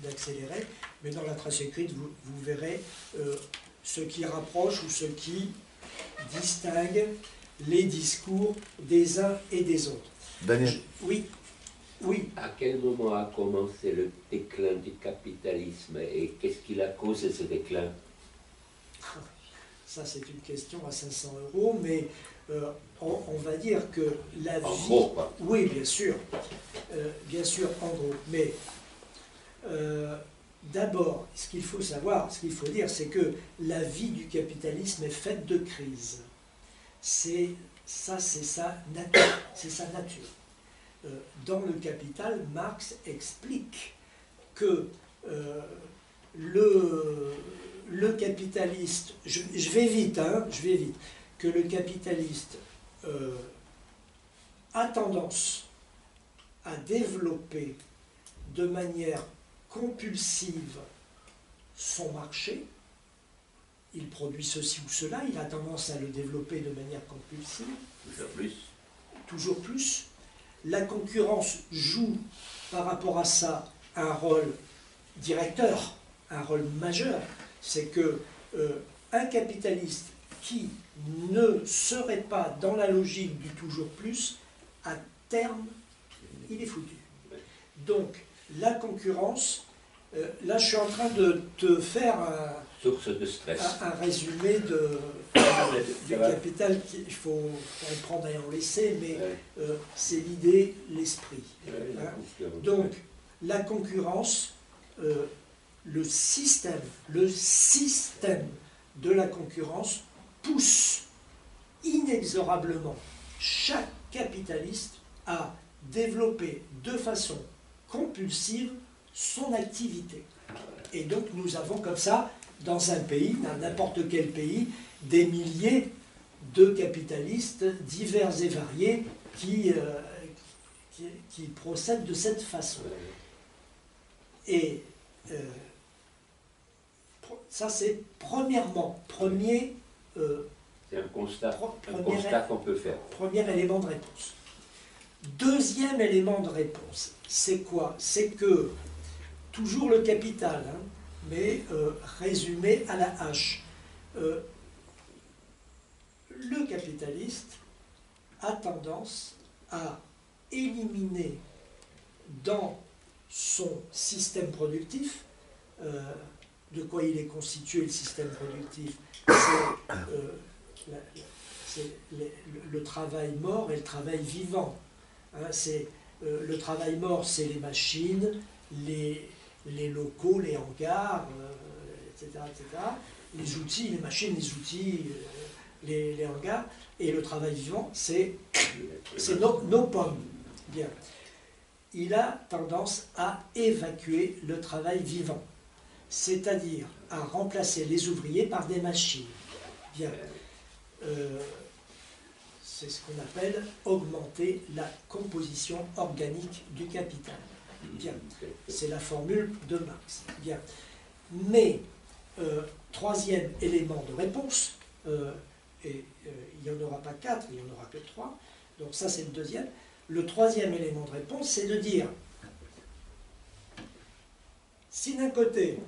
d'accélérer, mais dans la trace écrite, vous verrez ce qui rapproche ou ce qui distingue les discours des uns et des autres. Daniel. Oui. À quel moment a commencé le déclin du capitalisme et qu'est-ce qui a causé ce déclin? Ça, c'est une question à 500 €, mais on va dire que la vie... En gros, quoi. Oui, bien sûr, en gros. Mais d'abord, ce qu'il faut savoir, ce qu'il faut dire, c'est que la vie du capitalisme est faite de crises. C'est sa nature. C'est sa nature. Dans le Capital, Marx explique que le capitaliste, je vais vite, que le capitaliste a tendance à développer de manière compulsive son marché. Il produit ceci ou cela, il a tendance à le développer de manière compulsive. Toujours plus. Toujours plus. La concurrence joue par rapport à ça un rôle directeur, un rôle majeur. C'est que un capitaliste qui ne serait pas dans la logique du toujours plus, à terme, il est foutu. Donc, la concurrence, là je suis en train de te faire source de stress. Un résumé du Capital, il faut en prendre et en laisser, mais c'est l'idée, l'esprit. Hein. Donc, la concurrence, le système de la concurrence pousse inexorablement chaque capitaliste à développer de façon compulsive son activité. Et donc nous avons comme ça, dans un pays, dans n'importe quel pays, des milliers de capitalistes divers et variés qui procèdent de cette façon. Et ça c'est premièrement, c'est un constat qu'on peut faire. Premier élément de réponse. Deuxième élément de réponse, c'est quoi? C'est que, toujours le Capital, hein, mais résumé à la hache, le capitaliste a tendance à éliminer dans son système productif, de quoi il est constitué le système productif, c'est le travail mort et le travail vivant. Hein, c'est le travail mort, c'est les machines, les locaux, les hangars, etc., etc. Les outils, les machines, les outils, les hangars. Et le travail vivant, c'est nos pommes. Bien. Il a tendance à évacuer le travail vivant, c'est-à-dire à remplacer les ouvriers par des machines. Bien. C'est ce qu'on appelle augmenter la composition organique du capital. Bien. C'est la formule de Marx. Bien. Mais, troisième élément de réponse, et il n'y en aura pas 4, il n'y en aura que 3, donc ça c'est le deuxième. Le troisième élément de réponse, c'est de dire, si d'un côté,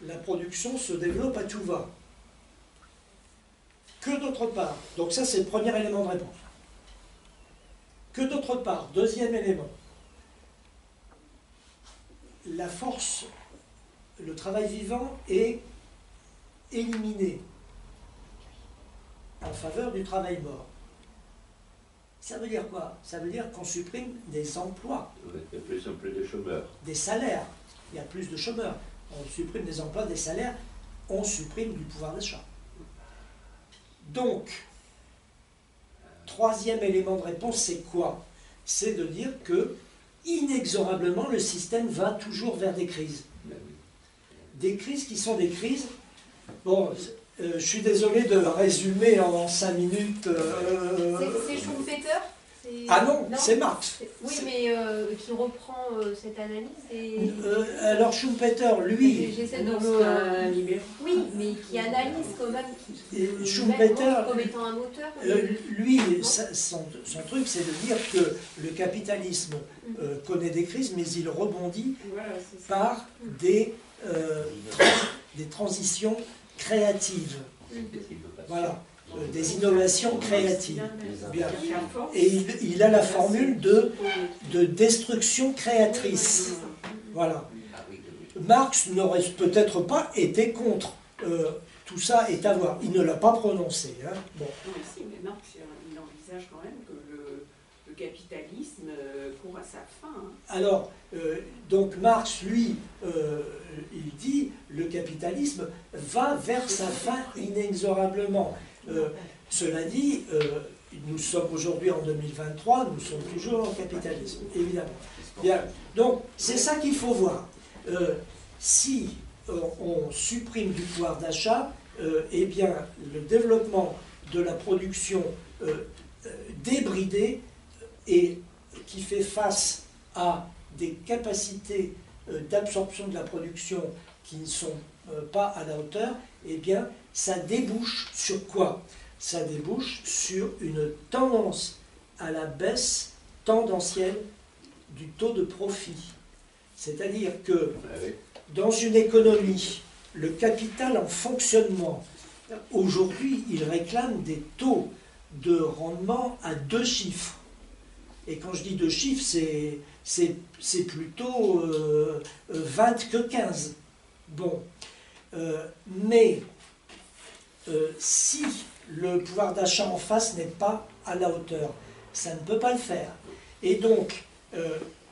la production se développe à tout va, que d'autre part, donc ça c'est le premier élément de réponse, que d'autre part, deuxième élément, la force, le travail vivant est éliminé en faveur du travail mort. Ça veut dire quoi? Ça veut dire qu'on supprime des emplois. Il y a de plus en plus de chômeurs. Des salaires. Il y a plus de chômeurs. On supprime des emplois, des salaires, on supprime du pouvoir d'achat. Donc, troisième élément de réponse, c'est quoi? C'est de dire que, inexorablement, le système va toujours vers des crises. Des crises qui sont des crises... Bon, je suis désolé de résumer en 5 minutes... C'est Schumpeter? Ah non, c'est Marx. Oui, mais qui reprend cette analyse et... alors Schumpeter, lui... J'essaie de... Oui, mais qui analyse quand même... Schumpeter, comme étant un auteur. lui, son truc, c'est de dire que le capitalisme connaît des crises, mais il rebondit par des transitions créatives. Voilà. Des innovations créatives. Bien. Et il a la formule de destruction créatrice. Voilà. Marx n'aurait peut-être pas été contre. Tout ça est à voir. Il ne l'a pas prononcé. Hein. Bon. Non, mais si, mais Marx, il envisage quand même que le capitalisme court à sa fin. Hein. Alors, donc Marx, lui, il dit le capitalisme va vers sa fin inexorablement. Cela dit, nous sommes aujourd'hui en 2023, nous sommes toujours en capitalisme, évidemment. Bien, donc, c'est ça qu'il faut voir. Si on supprime du pouvoir d'achat, eh bien, le développement de la production débridée et qui fait face à des capacités d'absorption de la production qui ne sont pas à la hauteur, eh bien, ça débouche sur quoi? Ça débouche sur une tendance à la baisse tendancielle du taux de profit. C'est-à-dire que dans une économie, le capital en fonctionnement, aujourd'hui, il réclame des taux de rendement à 2 chiffres. Et quand je dis 2 chiffres, c'est plutôt 20 que 15. Bon. Mais si le pouvoir d'achat en face n'est pas à la hauteur, ça ne peut pas le faire. Et donc,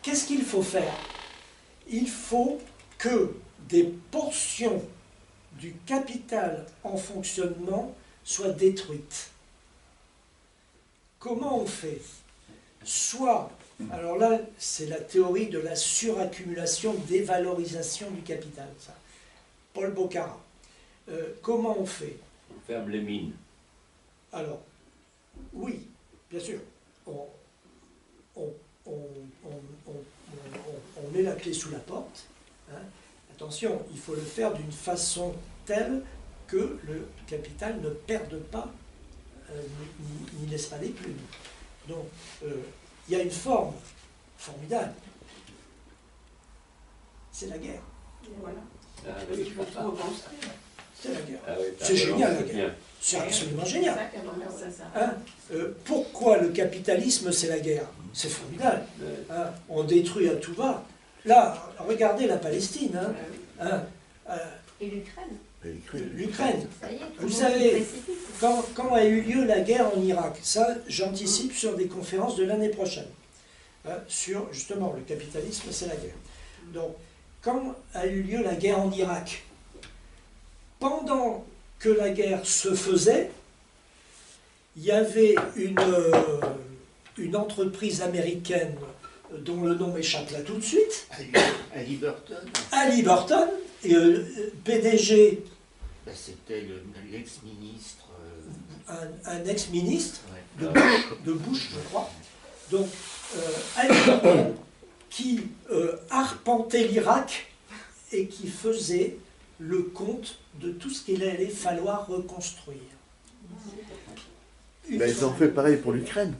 qu'est-ce qu'il faut faire? Il faut que des portions du capital en fonctionnement soient détruites. Comment on fait? Soit, alors là, c'est la théorie de la suraccumulation, dévalorisation du capital, ça. Paul Boccara. Comment on fait? On ferme les mines. Alors, oui, bien sûr. On met la clé sous la porte. Hein. Attention, il faut le faire d'une façon telle que le capital ne perde pas, n'y laisse pas des plumes. Donc, il y a une forme formidable. C'est la guerre. Voilà. Ah, Parce oui. qu'il faut tout reconstruire. C'est la guerre. Ah oui, C'est génial, la bien. guerre. C'est absolument génial. C'est ça qu'elle remercie, ça. Hein, pourquoi le capitalisme, c'est la guerre? C'est formidable. Hein, on détruit à tout va. Là, regardez la Palestine. Hein, hein, Et l'Ukraine. l'Ukraine. Ça y est, tout Vous le monde savez, se précipite. quand a eu lieu la guerre en Irak, ça, j'anticipe sur des conférences de l'année prochaine. sur, justement, le capitalisme, c'est la guerre. Donc, quand a eu lieu la guerre en Irak, pendant que la guerre se faisait, il y avait une entreprise américaine dont le nom m'échappe là tout de suite. Halliburton. Halliburton, et PDG. Ben, c'était l'ex-ministre. Un ex-ministre Ouais. de Bush, je crois. Donc, Halliburton, qui arpentait l'Irak et qui faisait le compte de tout ce qu'il allait falloir reconstruire. Ben, ils ont fait pareil pour l'Ukraine.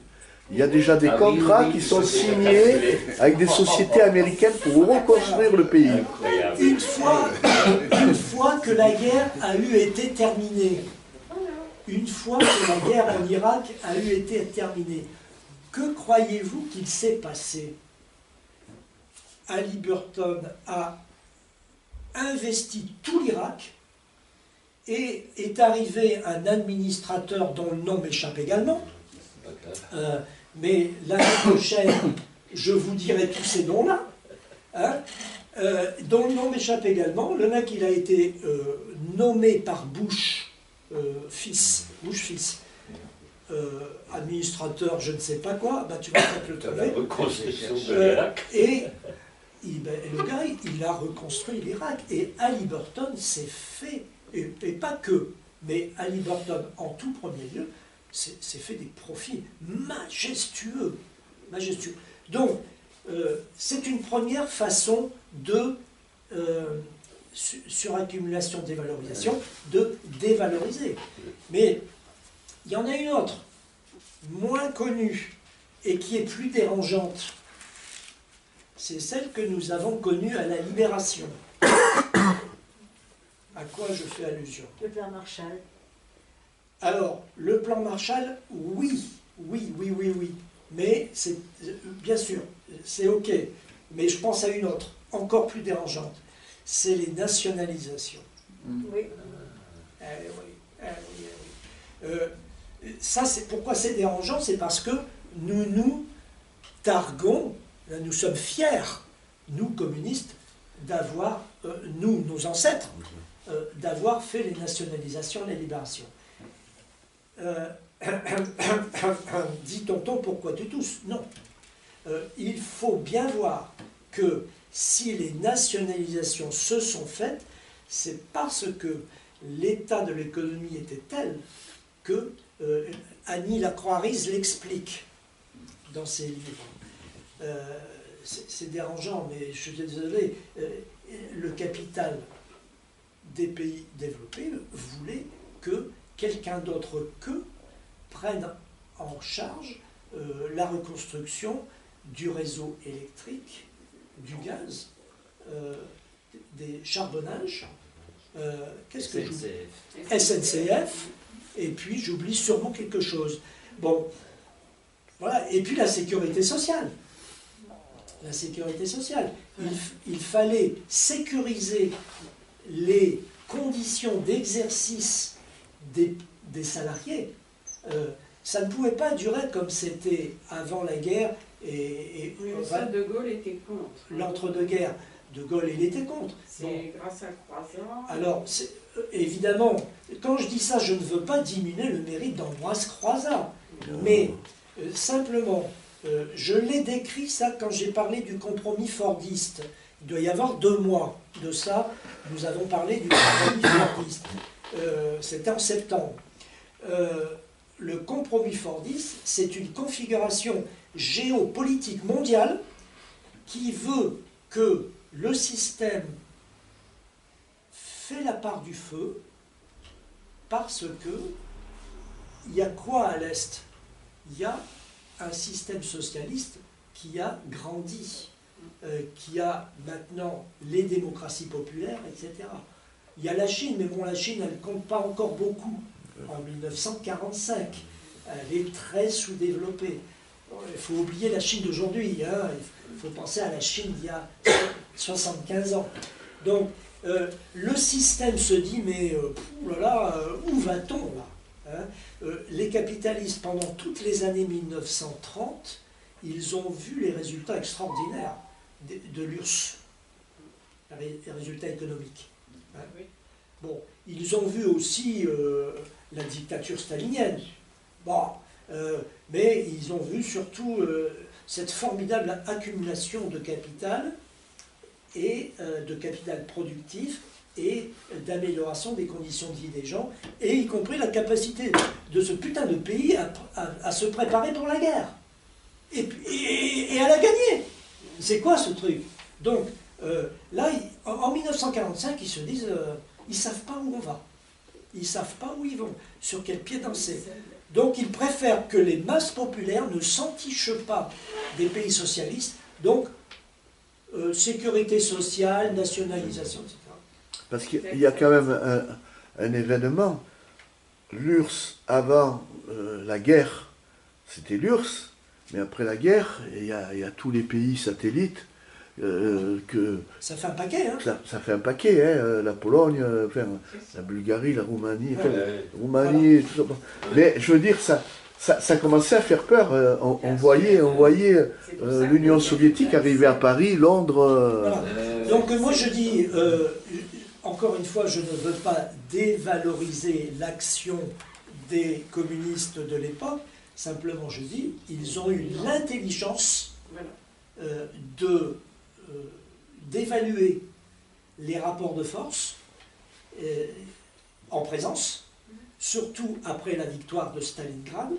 Il y a déjà des Ah oui, contrats oui, qui sont c'est signés avec des sociétés américaines pour reconstruire le pays. Incroyable. Une fois que la guerre a eu été terminée, une fois que la guerre en Irak a eu été terminée, que croyez-vous qu'il s'est passé? Halliburton a investi tout l'Irak et est arrivé un administrateur dont le nom m'échappe également. Mais l'année prochaine, je vous dirai tous ces noms-là, hein, dont le nom m'échappe également. Le mec, il a été nommé par Bush fils, administrateur, je ne sais pas quoi, bah, tu vas peut-être le trouver. La reconstruction de l'Irak. Et le gars, il a reconstruit l'Irak. Et Halliburton s'est fait, et pas que, mais Halliburton en tout premier lieu, s'est fait des profits majestueux. Majestueux. Donc, c'est une première façon de suraccumulation, dévalorisation, de dévaloriser. Mais il y en a une autre, moins connue, et qui est plus dérangeante. C'est celle que nous avons connue à la Libération. À quoi je fais allusion? Le plan Marshall. Alors, le plan Marshall, oui. Mais c'est, bien sûr, c'est OK. Mais je pense à une autre, encore plus dérangeante. C'est les nationalisations. Oui. Ça, c'est pourquoi c'est dérangeant, c'est parce que nous nous targuons, nous sommes fiers, nous communistes, d'avoir, nous, nos ancêtres, d'avoir fait les nationalisations, les libérations. Dit tonton, pourquoi tu tousses? Non. Il faut bien voir que si les nationalisations se sont faites, c'est parce que l'état de l'économie était tel que Annie Lacroix-Riz l'explique dans ses livres. C'est dérangeant, mais je suis désolé. Le capital des pays développés voulait que quelqu'un d'autre qu'eux prenne en charge la reconstruction du réseau électrique, du gaz, des charbonnages, qu'est-ce que j'oublie? SNCF, et puis j'oublie sûrement quelque chose. Bon, voilà, et puis la sécurité sociale. La sécurité sociale. Il fallait sécuriser les conditions d'exercice des salariés. Ça ne pouvait pas durer comme c'était avant la guerre. Et ça, De Gaulle était contre. L'entre-deux-guerres, De Gaulle, il était contre. C'est grâce à Croizat. Alors, évidemment, quand je dis ça, je ne veux pas diminuer le mérite d'Ambroise Croizat. Mais simplement, je l'ai décrit ça quand j'ai parlé du compromis fordiste. Il doit y avoir 2 mois de ça, nous avons parlé du compromis fordiste. C'était en septembre. Le compromis fordiste, c'est une configuration géopolitique mondiale qui veut que le système fait la part du feu parce que il y a quoi à l'Est? Il y a un système socialiste qui a grandi, qui a maintenant les démocraties populaires, etc. Il y a la Chine, mais bon, la Chine, elle ne compte pas encore beaucoup. En 1945, elle est très sous-développée. Il faut oublier la Chine d'aujourd'hui, hein. Il faut penser à la Chine d'il y a 75 ans. Donc, le système se dit, mais où va-t-on là, hein? Les capitalistes, pendant toutes les années 1930, ils ont vu les résultats extraordinaires de l'URSS, les résultats économiques. Hein. Bon, ils ont vu aussi la dictature stalinienne. Bon, mais ils ont vu surtout cette formidable accumulation de capital et de capital productif et d'amélioration des conditions de vie des gens, et y compris la capacité de ce putain de pays à se préparer pour la guerre et à la gagner. C'est quoi ce truc? Donc là, en 1945, ils se disent, ils savent pas où on va, ils savent pas où ils vont, sur quel pied danser. Donc ils préfèrent que les masses populaires ne s'entichent pas des pays socialistes, donc sécurité sociale, nationalisation, etc. Parce qu'il y a quand même un événement. L'URSS, avant la guerre, c'était l'URSS, mais après la guerre, il y a tous les pays satellites que... Ça fait un paquet, hein? Ça fait un paquet, hein, la Pologne, enfin, la Bulgarie, la Roumanie, enfin, Roumanie, tout ça. Mais je veux dire, ça commençait à faire peur. On voyait l'Union soviétique arriver à Paris, Londres... Voilà. Donc moi je dis, encore une fois, je ne veux pas dévaloriser l'action des communistes de l'époque, simplement je dis, ils ont eu l'intelligence d'évaluer les rapports de force en présence, surtout après la victoire de Stalingrad.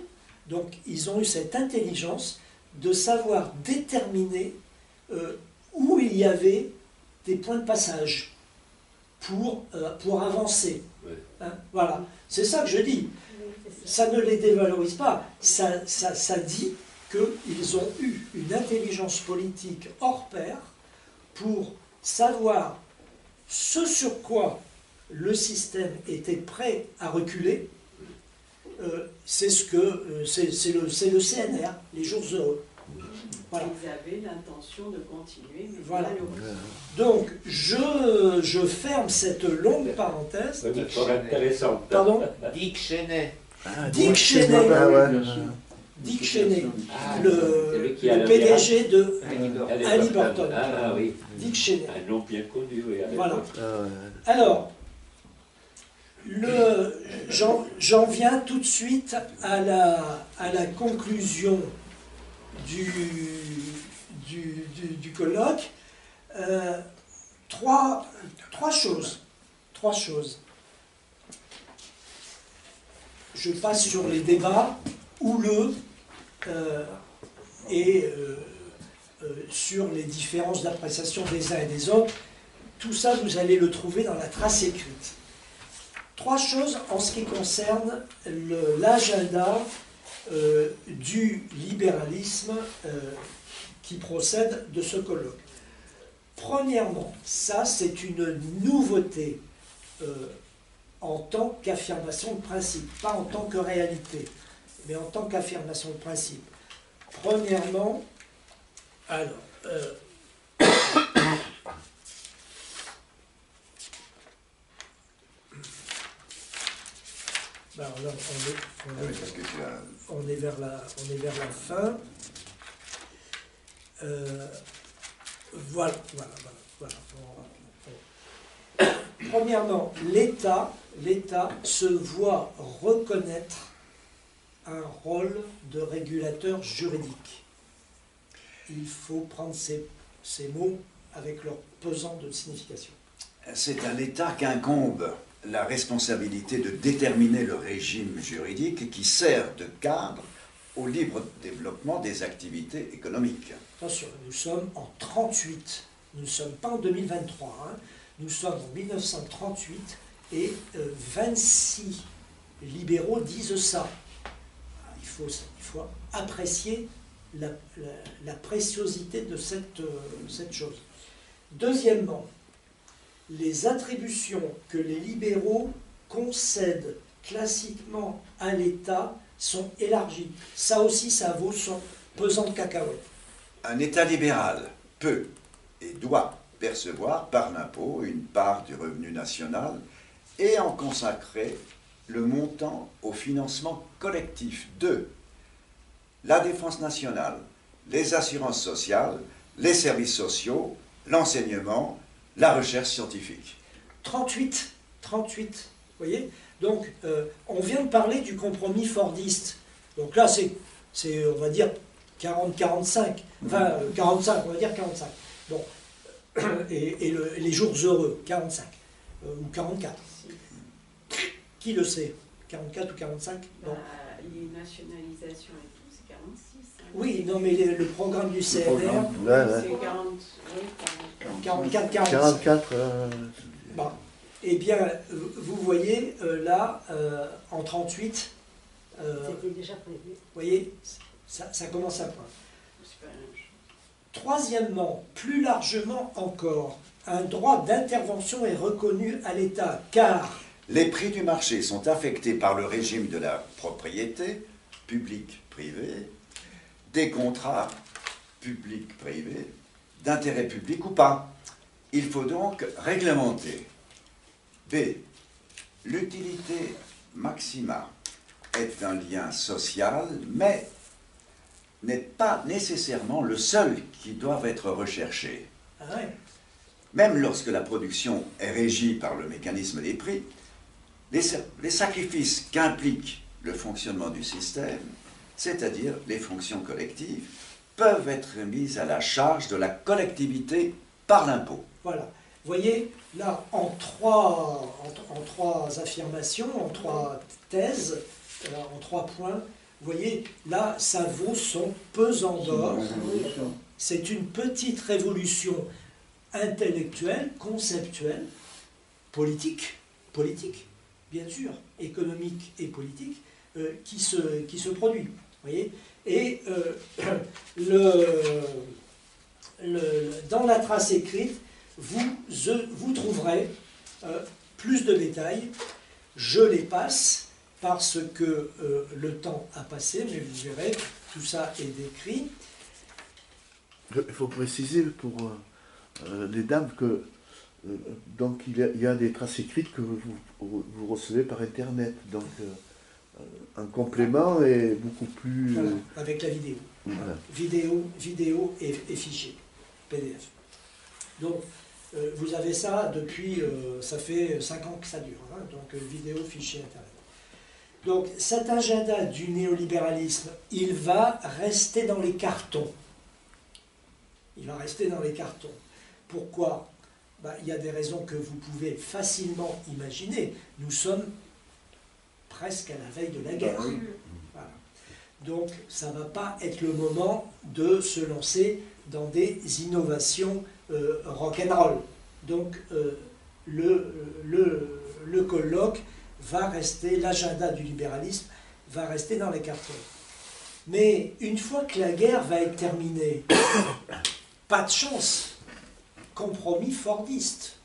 Donc ils ont eu cette intelligence de savoir déterminer où il y avait des points de passage pour avancer. Hein, voilà, c'est ça que je dis. Ça ne les dévalorise pas, ça dit qu'ils ont eu une intelligence politique hors pair pour savoir ce sur quoi le système était prêt à reculer. C'est le CNR, les jours heureux. Voilà. Ils avaient l'intention de continuer. Mais voilà. Donc, je ferme cette longue parenthèse. Oui, mais c'est intéressant. Pardon? Dick Cheney. Dick Cheney. Dick Cheney, le PDG de Halliburton. Ah oui. Dick Cheney. Un nom bien connu, oui. Voilà. Alors, j'en viens tout de suite à la conclusion du colloque. Trois choses. Je passe sur les débats houleux et sur les différences d'appréciation des uns et des autres. Tout ça, vous allez le trouver dans la trace écrite. Trois choses en ce qui concerne l'agenda du libéralisme qui procède de ce colloque. Premièrement, ça c'est une nouveauté en tant qu'affirmation de principe, pas en tant que réalité, mais en tant qu'affirmation de principe. Premièrement, alors, alors là, on est vers la fin. Voilà. Premièrement, l'État se voit reconnaître un rôle de régulateur juridique. Il faut prendre ces mots avec leur pesant de signification. C'est à l'État qu'incombe la responsabilité de déterminer le régime juridique qui sert de cadre au libre développement des activités économiques. Attention, nous sommes en 1938, nous ne sommes pas en 2023, hein. Nous sommes en 1938 et 26 libéraux disent ça. Il faut apprécier la préciosité de cette chose. Deuxièmement, les attributions que les libéraux concèdent classiquement à l'État sont élargies. Ça aussi, ça vaut son pesant de cacahuètes. Un État libéral peut et doit percevoir par l'impôt une part du revenu national et en consacrer le montant au financement collectif de la défense nationale, les assurances sociales, les services sociaux, l'enseignement, la recherche scientifique. 38, vous voyez? Donc, on vient de parler du compromis fordiste. Donc là, c'est on va dire, 40-45. Enfin, 45, on va dire 45. Bon. Et les jours heureux, 45. Ou 44. Qui le sait? 44 ou 45? Bon. Les nationalisations et tout, c'est 46. Hein. Oui, non, mais le programme du CNR, c'est 44-45. 44. Bon. Eh bien, vous voyez, là, en 38, C'était déjà prévu. vous voyez, ça commence à poindre. C'est pas la même chose. Troisièmement, plus largement encore, un droit d'intervention est reconnu à l'État, car Les prix du marché sont affectés par le régime de la propriété, public-privé, des contrats public-privé, d'intérêt public ou pas. Il faut donc réglementer. B. L'utilité maxima est un lien social, mais n'est pas nécessairement le seul qui doit être recherché. ah ouais, Même lorsque la production est régie par le mécanisme des prix, les sacrifices qu'implique le fonctionnement du système, c'est-à-dire les fonctions collectives, peuvent être mises à la charge de la collectivité par l'impôt. voilà. Vous voyez, là, en trois affirmations, en trois thèses, en 3 points, vous voyez, là, ça vaut son pesant d'or. C'est une petite révolution intellectuelle, conceptuelle, politique, bien sûr, économique et politique, qui se produit. Vous voyez? Et dans la trace écrite, vous trouverez plus de détails. Je les passe parce que le temps a passé, mais vous verrez, tout ça est décrit. Il faut préciser pour les dames que donc il y a des traces écrites que vous recevez par Internet. Donc un complément est beaucoup plus... Voilà, avec la vidéo. Voilà. Vidéo et fichier, PDF. Donc, vous avez ça depuis, ça fait 5 ans que ça dure, hein, donc vidéo, fichier, Internet. Donc, cet agenda du néolibéralisme, il va rester dans les cartons. Il va rester dans les cartons. Pourquoi? Il y a des raisons que vous pouvez facilement imaginer. Nous sommes presque à la veille de la guerre. Voilà. Donc, ça ne va pas être le moment de se lancer dans des innovations rock'n'roll. Donc, le colloque va rester, l'agenda du libéralisme va rester dans les cartons. Mais une fois que la guerre va être terminée, pas de chance, compromis fordiste.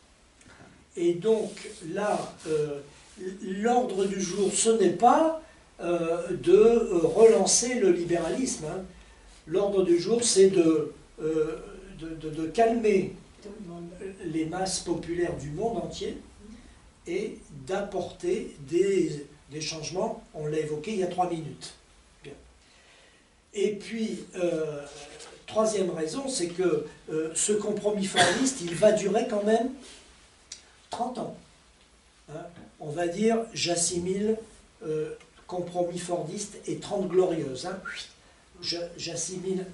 Et donc là, l'ordre du jour, ce n'est pas de relancer le libéralisme. Hein. L'ordre du jour, c'est de calmer les masses populaires du monde entier et d'apporter des changements. On l'a évoqué il y a 3 minutes. Bien. Et puis, troisième raison, c'est que ce compromis fordiste, il va durer quand même 30 ans. Hein. On va dire, j'assimile compromis fordiste et 30 glorieuses. Hein. J'assimile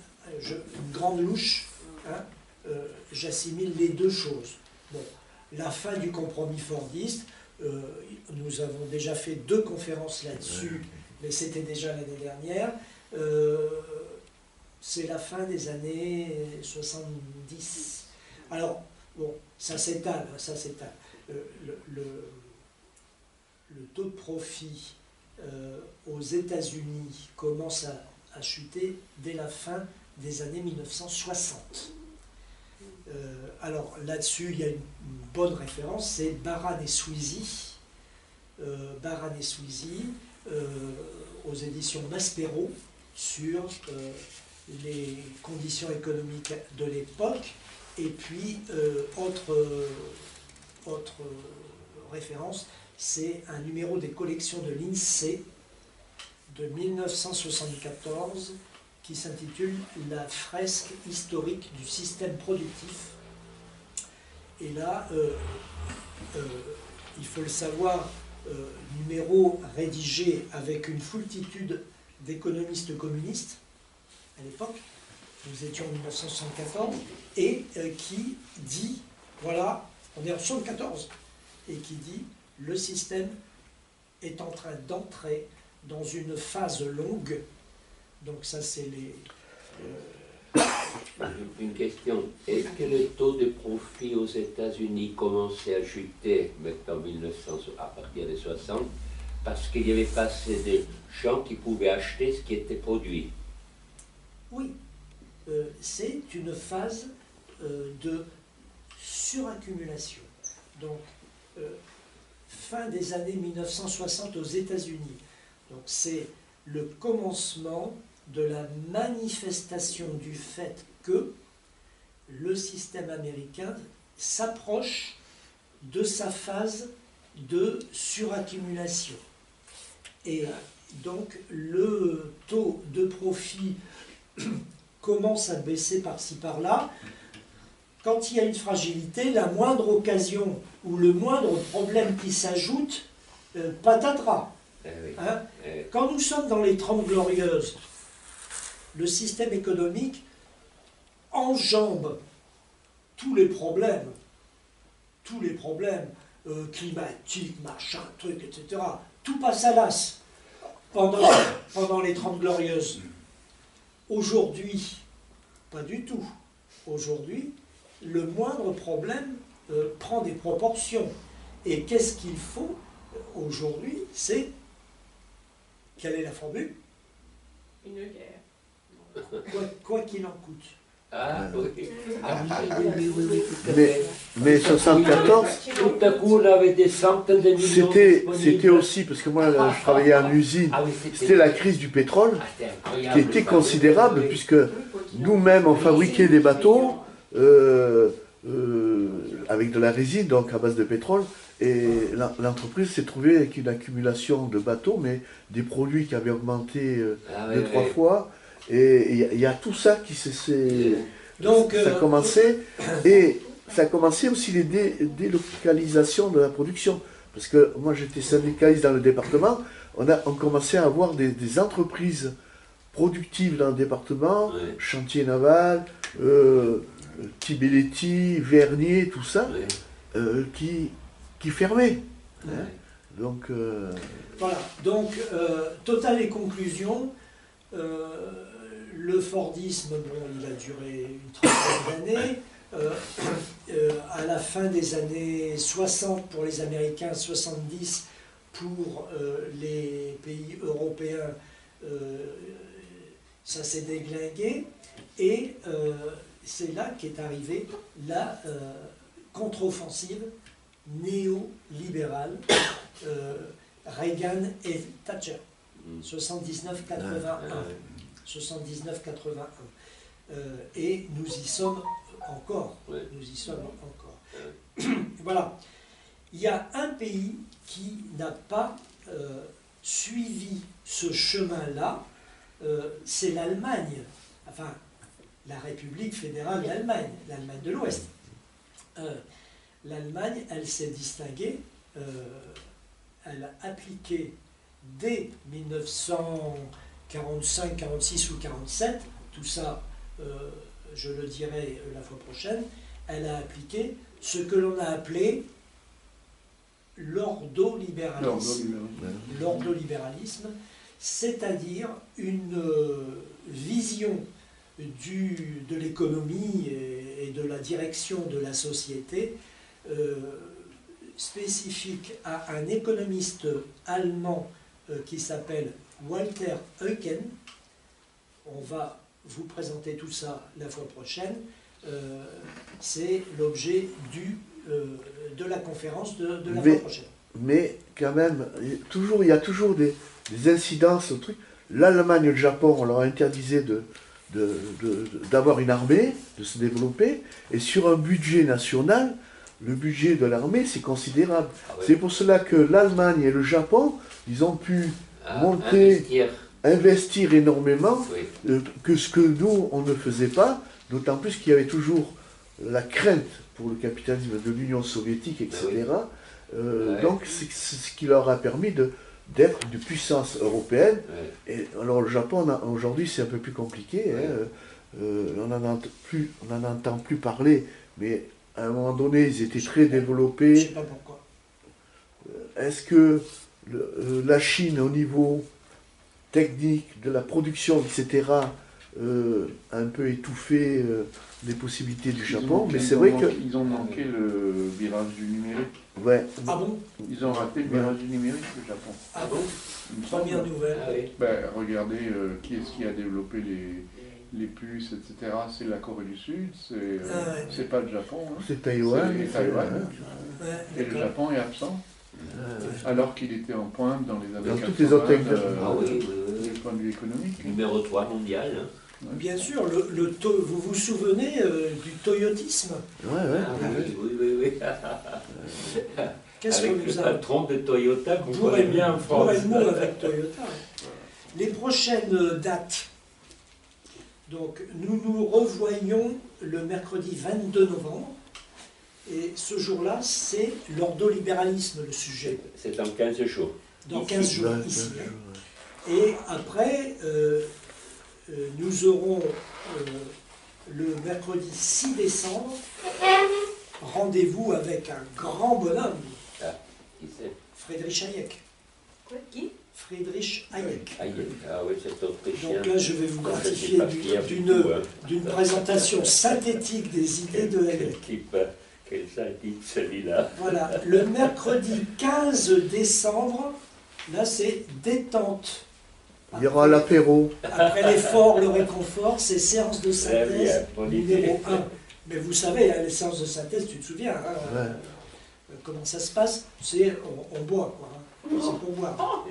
une grande louche, hein, j'assimile les deux choses. Bon, la fin du compromis fordiste, nous avons déjà fait 2 conférences là-dessus, mais c'était déjà l'année dernière. C'est la fin des années 70. Alors, bon, ça s'étale, ça s'étale. Le taux de profit aux États-Unis commence à chuter dès la fin des années 1960. Alors là-dessus, il y a une bonne référence, c'est Baran et Sweezy. Baran et Sweezy, aux éditions Maspero, sur les conditions économiques de l'époque. Et puis, autre référence, c'est un numéro des collections de l'INSEE de 1974 qui s'intitule La fresque historique du système productif. Et là, il faut le savoir, numéro rédigé avec une foultitude d'économistes communistes à l'époque, nous étions en 1974, et qui dit, voilà, on est en 1974, et qui dit, le système est en train d'entrer dans une phase longue. Donc ça, c'est les... Une question. Est-ce que le taux de profit aux États-Unis commençait à chuter maintenant à partir des 60 parce qu'il n'y avait pas assez de gens qui pouvaient acheter ce qui était produit? Oui, c'est une phase de suraccumulation. Donc, fin des années 1960 aux États-Unis. Donc, c'est le commencement de la manifestation du fait que le système américain s'approche de sa phase de suraccumulation. Et donc le taux de profit commence à baisser par-ci par-là. Quand il y a une fragilité, la moindre occasion ou le moindre problème qui s'ajoute, patatras. Hein? Quand nous sommes dans les 30 glorieuses, le système économique enjambe tous les problèmes climatiques, machin, trucs, etc. Tout passe à l'as pendant les 30 glorieuses. Aujourd'hui, pas du tout. Aujourd'hui, le moindre problème prend des proportions. Et qu'est-ce qu'il faut aujourd'hui? C'est, quelle est la formule? Une guerre. Quoi qu'il en coûte. Ah oui. Mais 74, Tout à coup, on avait des centaines de millions c'était aussi, parce que moi je travaillais en usine, Ah oui, c'était la crise du pétrole, c'était incroyable. qui était considérable, puisque nous-mêmes on fabriquait des bateaux avec de la résine, donc à base de pétrole, et l'entreprise s'est trouvée avec une accumulation de bateaux, mais des produits qui avaient augmenté deux, trois fois. Et il y a tout ça qui Donc, ça commençait, et ça commençait aussi les délocalisations de la production. Parce que moi j'étais syndicaliste dans le département, on commençait à avoir des entreprises productives dans le département, Ouais. chantier naval, Tibelletti, Vernier, tout ça, qui fermaient. Hein. Donc, voilà. Donc, total et conclusion. Le Fordisme, bon, il a duré une trentaine d'années. À la fin des années 60 pour les Américains, 70 pour les pays européens, ça s'est déglingué. Et c'est là qu'est arrivée la contre-offensive néolibérale, Reagan et Thatcher. 79-81. 79-81. Et nous y sommes encore. Ouais. Nous y sommes encore. Voilà. Il y a un pays qui n'a pas suivi ce chemin-là, c'est l'Allemagne. Enfin, la République fédérale d'Allemagne, l'Allemagne de l'Ouest. L'Allemagne, elle s'est distinguée, elle a appliqué dès 1945, 46 ou 47, tout ça, je le dirai la fois prochaine, elle a appliqué ce que l'on a appelé l'ordolibéralisme. L'ordolibéralisme, c'est-à-dire une vision de l'économie et de la direction de la société spécifique à un économiste allemand qui s'appelle Walter Eucken. On va vous présenter tout ça la fois prochaine. C'est l'objet de la conférence de la fois prochaine. Mais quand même, il y a toujours des incidences au truc. L'Allemagne et le Japon, on leur interdisait d'avoir une armée, de se développer, et sur un budget national, le budget de l'armée, c'est considérable. Ah ouais. C'est pour cela que l'Allemagne et le Japon, ils ont pu monter, investir énormément, Oui. que ce que nous, on ne faisait pas, d'autant plus qu'il y avait toujours la crainte pour le capitalisme de l'Union soviétique, etc. Ouais. Donc c'est ce qui leur a permis d'être une puissance européenne. Ouais. Et alors le Japon, aujourd'hui, c'est un peu plus compliqué. Hein, on n'en entend plus parler, mais à un moment donné, ils étaient très Je développés. sais pas pourquoi. Est-ce que la Chine, au niveau technique, de la production, etc., a un peu étouffé les possibilités du Japon, mais c'est vrai que... Ils ont manqué le virage du numérique. Ouais. Ah bon? Ils ont raté le virage du numérique, le Japon. Ah bon? Il me semble. Première nouvelle. Ah oui. Ben, regardez qui est-ce qui a développé les puces, etc. C'est la Corée du Sud, c'est pas le Japon. Hein. C'est Taïwan. C'est Taïwan. Ouais, Et le d'accord. Japon est absent, alors qu'il était en pointe dans les années Dans 80, toutes les autres Ah oui, oui, oui. du point de vue économique. Numéro 3 mondial. Hein. Bien sûr, vous vous souvenez du toyotisme? Ouais, ouais. Ah oui, oui, oui, oui. Qu'est-ce Avec qu'on le nous a patron de Toyota qu'on bourré connaît bien en France. le mot avec Toyota? Les prochaines dates. Donc, nous nous revoyons le mercredi 22 novembre. Et ce jour-là, c'est l'ordolibéralisme, le sujet. C'est dans 15 jours. Dans Ici. 15 jours, Ouais, ici. ouais, Hein. Et après, nous aurons le mercredi 6 décembre, rendez-vous avec un grand bonhomme, Qui c'est? Friedrich Hayek. Quoi? Qui? Friedrich Hayek. Ah oui, cet Autrichien. Donc là, je vais vous Ça, c'est gratifier pas fier du tout, hein. d'une présentation synthétique des idées de Hayek. Quel type celui-là. Voilà, le mercredi 15 décembre, là c'est détente. Il y aura l'apéro. Après l'effort, le réconfort, c'est séance de Très bien, synthèse bonne idée. numéro 1. Mais vous savez, hein, les séances de synthèse, tu te souviens, hein, Ouais. comment ça se passe? C'est on boit, quoi. Hein. C'est pour boire.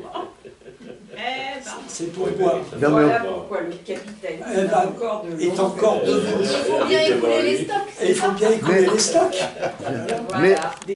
Eh ben, C'est pour Oui, boire. mais Non, mais voilà pourquoi le capitalisme Eh ben, a encore de est encore longues debout. Il faut bien écouler les stocks. Et il faut bien écouler Mais- les stocks. Voilà. Mais